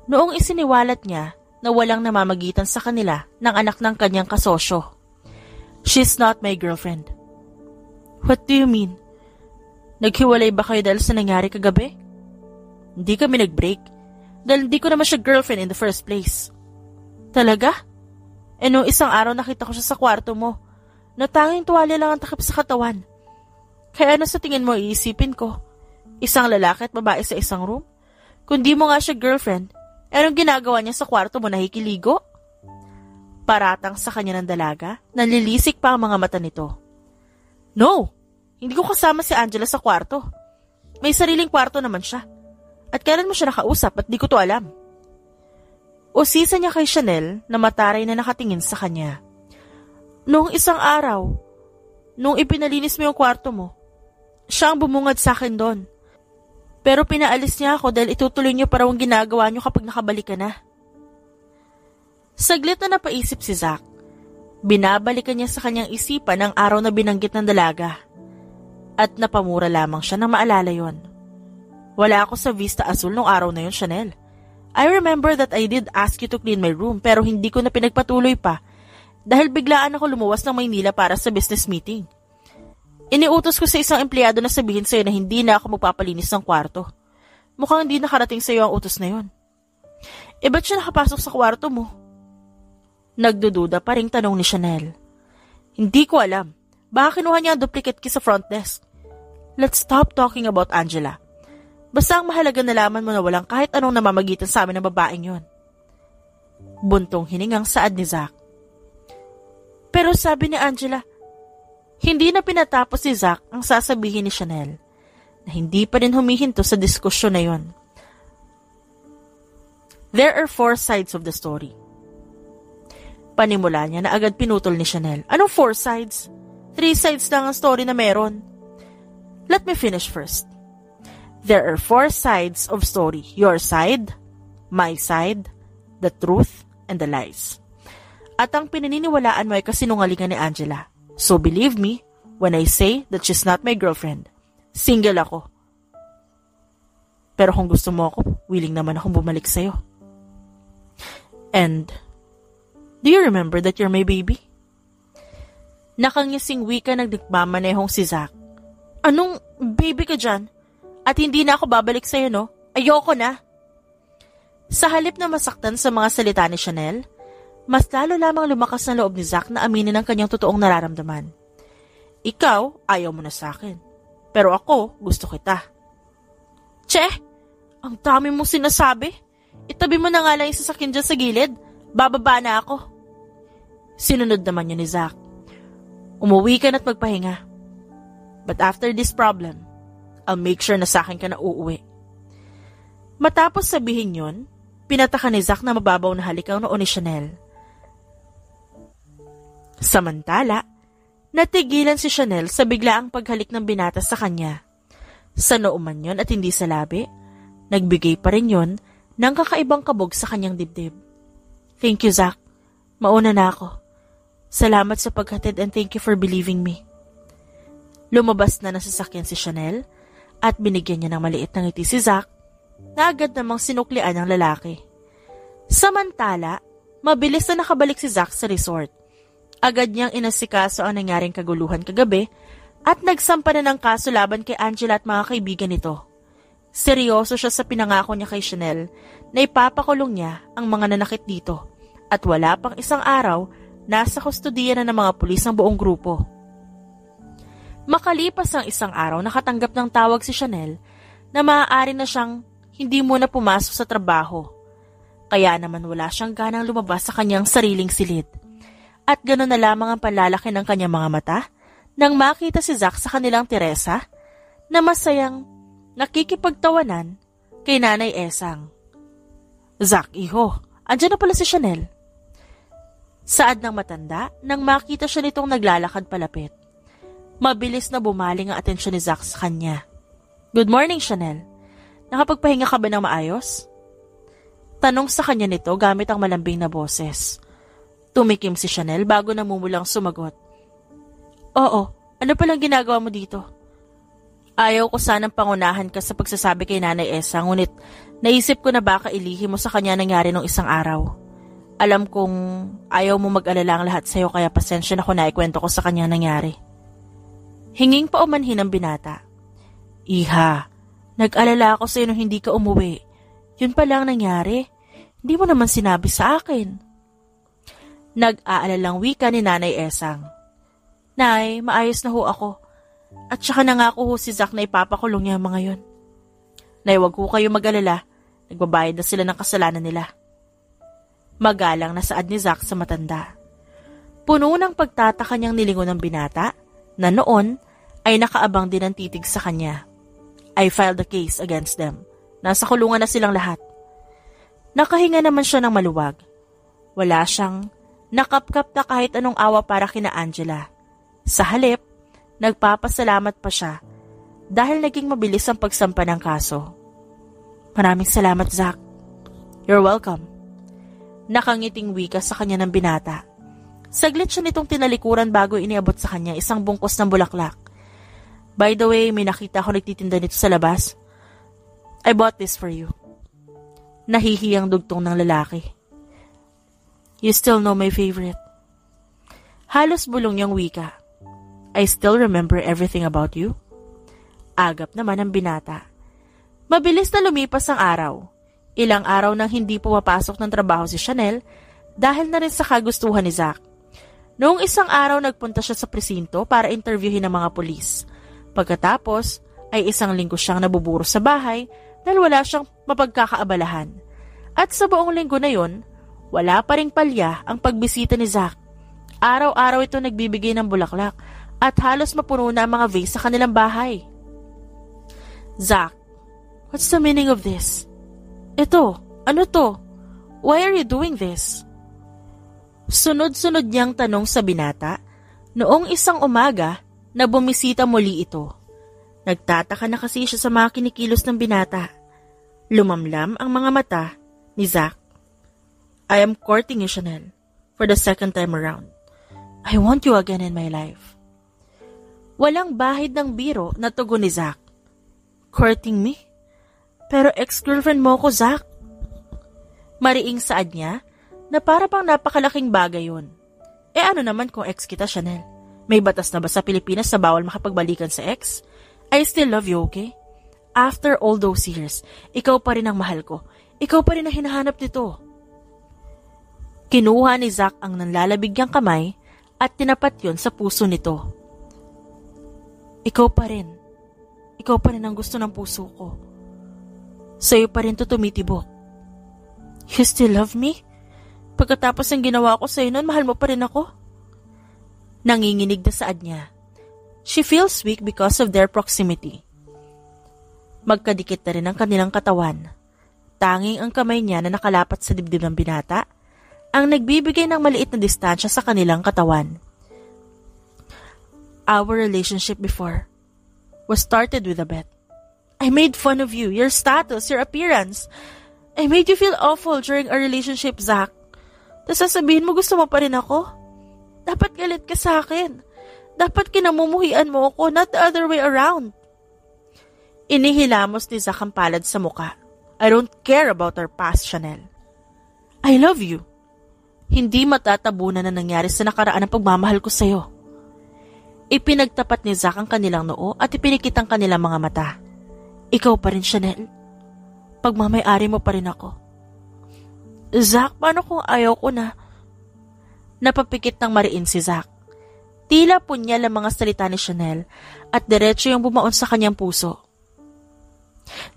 A: noong isiniwalat niya na walang namamagitan sa kanila ng anak ng kanyang kasosyo. She's not my girlfriend. What do you mean? Naghiwalay ba kayo dahil sa nangyari kagabi? Hindi kami nag-break dahil hindi ko naman siya girlfriend in the first place. Talaga? Nung isang araw nakita ko siya sa kwarto mo na tanging tuwalya lang ang takip sa katawan. Kaya ano sa tingin mo iisipin ko? Isang lalaki at babae sa isang room? Kung di mo nga siya girlfriend, anong ginagawa niya sa kwarto mo, nahikiligo? Paratang sa kanya ng dalaga, nanlilisik pa ang mga mata nito. No! Hindi ko kasama si Angela sa kwarto. May sariling kwarto naman siya. At kailan mo siya nakausap at di ko to alam? Usisa niya kay Chanel na mataray na nakatingin sa kanya. Noong isang araw, nung ipinalinis mo yung kwarto mo, siya ang bumungad sa akin doon. Pero pinaalis niya ako dahil itutuloy niyo para ang ginagawa niyo kapag nakabalik ka na. Saglit na napaisip si Zack. Binabalikan niya sa kanyang isipan ang araw na binanggit ng dalaga. At napamura lamang siya nang maalala yon. Wala ako sa Vista Azul nung araw na yon, Chanel. I remember that I did ask you to clean my room pero hindi ko na pinagpatuloy pa dahil biglaan ako lumuwas ng Maynila para sa business meeting. Iniutos ko sa isang empleyado na sabihin sa'yo na hindi na ako magpapalinis ng kwarto. Mukhang hindi nakarating sa'yo ang utos na yon. Ba't siya nakapasok sa kwarto mo? Nagdududa pa ring tanong ni Chanel. Hindi ko alam. Baka kinuha niya ang duplicate key sa front desk. Let's stop talking about Angela. Basta ang mahalaga nalaman mo na walang kahit anong namamagitan sa amin ng babaeng yon. Buntong hiningang saad ni Zack. Pero sabi ni Angela, hindi na pinatapos ni Zack ang sasabihin ni Chanel na hindi pa rin humihinto sa diskusyon na yon. There are 4 sides of the story. Panimula niya na agad pinutol ni Chanel. Anong 4 sides? 3 sides lang ang story na meron. Let me finish first. There are 4 sides of story. Your side, my side, the truth, and the lies. At ang pinaniniwalaan mo ay kasinungalingan ni Angela. So believe me when I say that she's not my girlfriend. Single ako. Pero kung gusto mo ako, willing naman akong bumalik sa'yo. And, do you remember that you're my baby? Nakangising wika nagdikmamanehong si Zack. Anong baby ka dyan? At hindi na ako babalik sa'yo, no? Ayoko na. Sa halip na masaktan sa mga salita ni Chanel, mas lalo lamang lumakas na loob ni Zack na aminin ang kanyang totoong nararamdaman. Ikaw, ayaw mo na sa akin. Pero ako, gusto kita. Che, ang dami mong sinasabi. Itabi mo na nga lang yung sasakyan dyan sa gilid. Bababa na ako. Sinunod naman yun ni Zack. Umuwi ka na't magpahinga. But after this problem, I'll make sure na sa akin ka na uuwi. Matapos sabihin yun, pinataka ni Zack na mababaw na halik ang noo ni Chanel. Samantala, natigilan si Chanel sa biglaang paghalik ng binata sa kanya. Sa noo man yun at hindi sa labi, nagbigay pa rin yun ng kakaibang kabog sa kanyang dibdib. Thank you, Zack. Mauna na ako. Salamat sa paghatid and thank you for believing me. Lumabas na ng sasakyan si Chanel at binigyan niya ng maliit na ngiti si Zack na agad namang sinuklian ng lalaki. Samantala, mabilis na nakabalik si Zack sa resort. Agad niyang inasikaso ang nangyaring kaguluhan kagabi at nagsampa na ng kaso laban kay Angela at mga kaibigan nito. Seryoso siya sa pinangako niya kay Chanel na ipapakulong niya ang mga nanakit dito at wala pang isang araw nasa kustodiya na ng mga pulis ang buong grupo. Makalipas ang isang araw nakatanggap ng tawag si Chanel na maaari na siyang hindi muna pumasok sa trabaho. Kaya naman wala siyang ganang lumabas sa kanyang sariling silid. At gano'n na lamang ang panlalaki ng kanyang mga mata nang makita si Zack sa kanilang Teresa na masayang nakikipagtawanan kay Nanay Esang. Zack, iho, andyan na pala si Chanel. Saad ng matanda nang makita siya nitong naglalakad palapit. Mabilis na bumaling ang atensyon ni Zack sa kanya. Good morning, Chanel. Nakapagpahinga ka ba ng maayos? Tanong sa kanya nito gamit ang malambing na boses. Tumikim si Chanel bago namumulang sumagot. Oo, ano palang ginagawa mo dito? Ayaw ko sanang pangunahan ka sa pagsasabi kay Nanay Esa, ngunit naisip ko na baka ilihim mo sa kanya nangyari nung isang araw. Alam kong ayaw mo mag-alala ang lahat sa'yo kaya pasensya na ko na ikwento ko sa kanya nangyari. Hinging pa umanhin ang binata. Iha, nag-alala ako sa'yo nung hindi ka umuwi. Yun pala ang nangyari. Hindi mo naman sinabi sa akin. Nag-aalalang wika ni Nanay Esang. Nay, maayos na ho ako. At saka nangako ho si Zack na ipapakulong niya ang mga yun. Nay, wag ho kayo mag-alala. Nagbabayad na sila ng kasalanan nila. Magalang na saad ni Zack sa matanda. Puno ng pagtataka niyang nilingon ng binata na noon ay nakaabang din ang titig sa kanya. I filed the case against them. Nasa kulungan na silang lahat. Nakahinga naman siya ng maluwag. Wala siyang nakapkap na kahit anong awa para kina Angela. Sa halip, nagpapasalamat pa siya dahil naging mabilis ang pagsampa ng kaso. Maraming salamat, Zack. You're welcome. Nakangiting wika sa kanya ng binata. Saglit siya nitong tinalikuran bago iniabot sa kanya isang bungkos ng bulaklak. By the way, may nakita ako nagtitinda nito sa labas. I bought this for you. Nahihiyang dugtong ng lalaki. You still know my favorite. Halos bulong niyang wika. I still remember everything about you. Agap naman ang binata. Mabilis na lumipas ang araw. Ilang araw nang hindi pumapasok ng trabaho si Chanel dahil na rin sa kagustuhan ni Zack. Noong isang araw nagpunta siya sa presinto para interviewin ang mga pulis. Pagkatapos ay isang linggo siyang nabuburo sa bahay dahil wala siyang mapagkakaabalahan. At sa buong linggo na yon, wala pa ring palya ang pagbisita ni Zack. Araw-araw ito nagbibigay ng bulaklak at halos mapuno na ang mga vase sa kanilang bahay. Zack, what's the meaning of this? Ito, ano to? Why are you doing this? Sunod-sunod niyang tanong sa binata noong isang umaga na bumisita muli ito. Nagtataka na kasi siya sa mga kinikilos ng binata. Lumamlam ang mga mata ni Zack. I am courting you, Chanel, for the second time around. I want you again in my life. Walang bahid ng biro na tugon ni Zack. Courting me? Pero ex-girlfriend mo ko, Zack. Mariing saad niya na para pang napakalaking bagay yun. Ano naman kung ex kita, Chanel? May batas na ba sa Pilipinas na bawal makapagbalikan sa ex? I still love you, okay? After all those years, ikaw pa rin ang mahal ko. Ikaw pa rin ang hinahanap nito. Kinuha ni Zack ang nanlalabigyang kamay at tinapat yon sa puso nito. Ikaw pa rin. Ikaw pa rin ang gusto ng puso ko. Sa'yo pa rin to tumitibok. You still love me? Pagkatapos ng ginawa ko sa'yo noon, mahal mo pa rin ako? Nanginginig na saad niya. She feels weak because of their proximity. Magkadikit na rin ang kanilang katawan. Tanging ang kamay niya na nakalapat sa dibdib ng binata ang nagbibigay ng maliit na distansya sa kanilang katawan. Our relationship before was started with a bet. I made fun of you, your status, your appearance. I made you feel awful during our relationship, Zach. Tapos sasabihin mo gusto mo pa rin ako? Dapat galit ka sa akin. Dapat kinamumuhian mo ako, not the other way around. Inihilamos ni Zach ang palad sa muka. I don't care about our past, Chanel. I love you. Hindi matatabunan na nangyari sa nakaraan ang pagmamahal ko sa'yo. Ipinagtapat ni Zach ang kanilang noo at ipinikit ang kanilang mga mata. Ikaw pa rin, Chanel. Pagmamayari mo pa rin ako. Zach, paano kung ayaw ko na? Napapikit ng mariin si Zach. Tila punyal ang mga salita ni Chanel at diretso yung bumaon sa kanyang puso.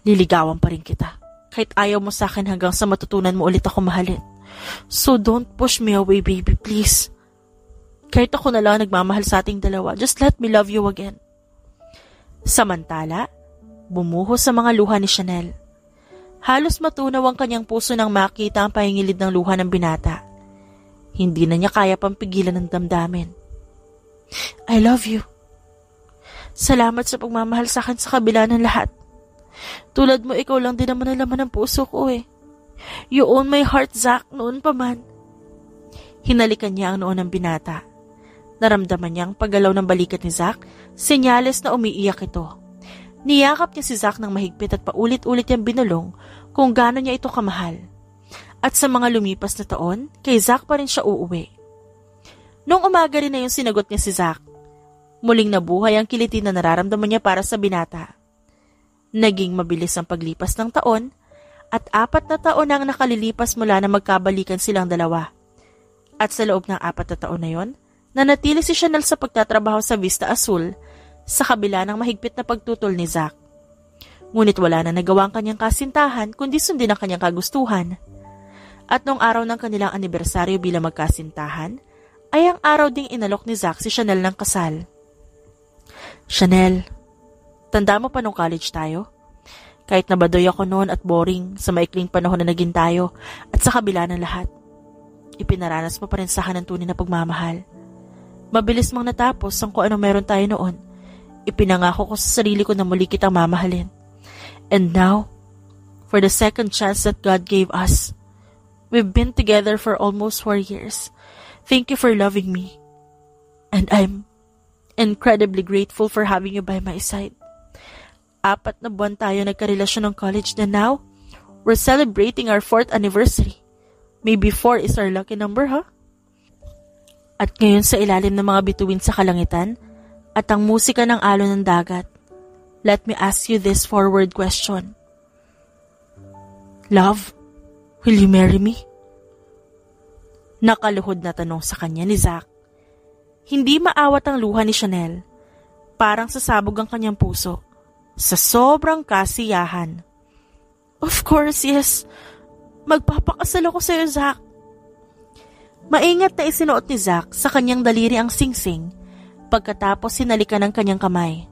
A: Liligawan pa rin kita. Kahit ayaw mo sa akin hanggang sa matutunan mo ulit ako mahalin. So don't push me away, baby, please. Kahit ako na lang nagmamahal sa ating dalawa, just let me love you again. Samantala, bumuhos sa mga luha ni Chanel. Halos matunaw ang kanyang puso nang makita ang pahingilid ng luha ng binata. Hindi na niya kaya pang pigilan ng damdamin. I love you. Salamat sa pagmamahal sa akin sa kabila ng lahat. Tulad mo, ikaw lang din naman ang laman ng puso ko eh. You own my heart, Zach, noon pa man. Hinalikan niya ang noon ng binata. Naramdaman niya ang paggalaw ng balikat ni Zach, senyales na umiiyak ito. Niyakap niya si Zach ng mahigpit at paulit-ulit niyang binulong kung gaano niya ito kamahal. At sa mga lumipas na taon, kay Zach pa rin siya uuwi. Noong umaga rin na yung sinagot niya si Zach, muling nabuhay ang kiliti na nararamdaman niya para sa binata. Naging mabilis ang paglipas ng taon at 4 na taon ang nakalilipas mula na magkabalikan silang dalawa. At sa loob ng 4 na taon na yon, nanatili si Chanel sa pagtatrabaho sa Vista Azul sa kabila ng mahigpit na pagtutol ni Zach. Ngunit wala na nagawa ang kanyang kasintahan kundi sundin ang kanyang kagustuhan. At noong araw ng kanilang anibersaryo bilang magkasintahan, ay ang araw ding inalok ni Zach si Chanel ng kasal. Chanel, tanda mo pa nung college tayo? Kahit nabadoy ako noon at boring sa maikling panahon na naging tayo at sa kabila ng lahat, ipinaranas mo pa rin sa akin ang tunay na pagmamahal. Mabilis mang natapos ang kung ano meron tayo noon. Ipinangako ko sa sarili ko na muli kitang mamahalin. And now, for the second chance that God gave us, we've been together for almost 4 years. Thank you for loving me. And I'm incredibly grateful for having you by my side. 4 na buwan tayo nagkarelasyon ng college na now, we're celebrating our 4th anniversary. Maybe 4 is our lucky number, huh? At ngayon sa ilalim ng mga bituin sa kalangitan at ang musika ng alon ng dagat, let me ask you this forward question. Love, will you marry me? Nakaluhod na tanong sa kanya ni Zach. Hindi maawat ang luha ni Chanel. Parang sasabog ang kanyang puso. Sa sobrang kasiyahan. Of course, yes. Magpapakasal ako sa'yo, Zach. Maingat na isinuot ni Zach sa kanyang daliri ang singsing pagkatapos sinalikan ng kanyang kamay.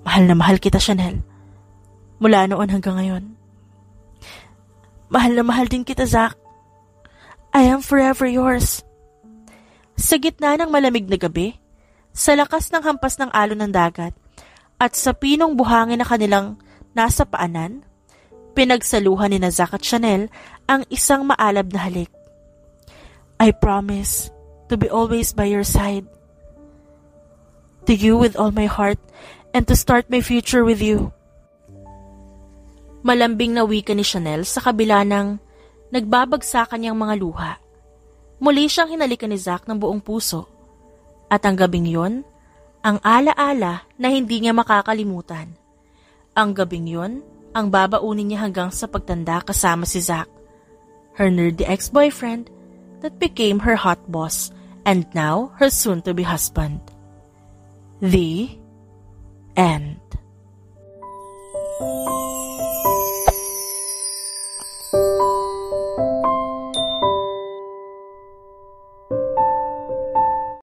A: Mahal na mahal kita, Chanel. Mula noon hanggang ngayon. Mahal na mahal din kita, Zach. I am forever yours. Sa gitna ng malamig na gabi, sa lakas ng hampas ng alon ng dagat, at sa pinong buhangin na kanilang nasa paanan, pinagsaluhan ni Zach at Chanel ang isang maalab na halik. I promise to be always by your side. To you with all my heart and to start my future with you. Malambing na wika ni Chanel sa kabila ng nagbabagsakan niyang mga luha. Muli siyang hinalikan ni Zach ng buong puso. At ang gabing yon, ang alaala na hindi niya makakalimutan. Ang gabing yon, ang babaunin niya hanggang sa pagtanda kasama si Zach, her nerdy ex-boyfriend that became her hot boss and now her soon-to-be husband. The end.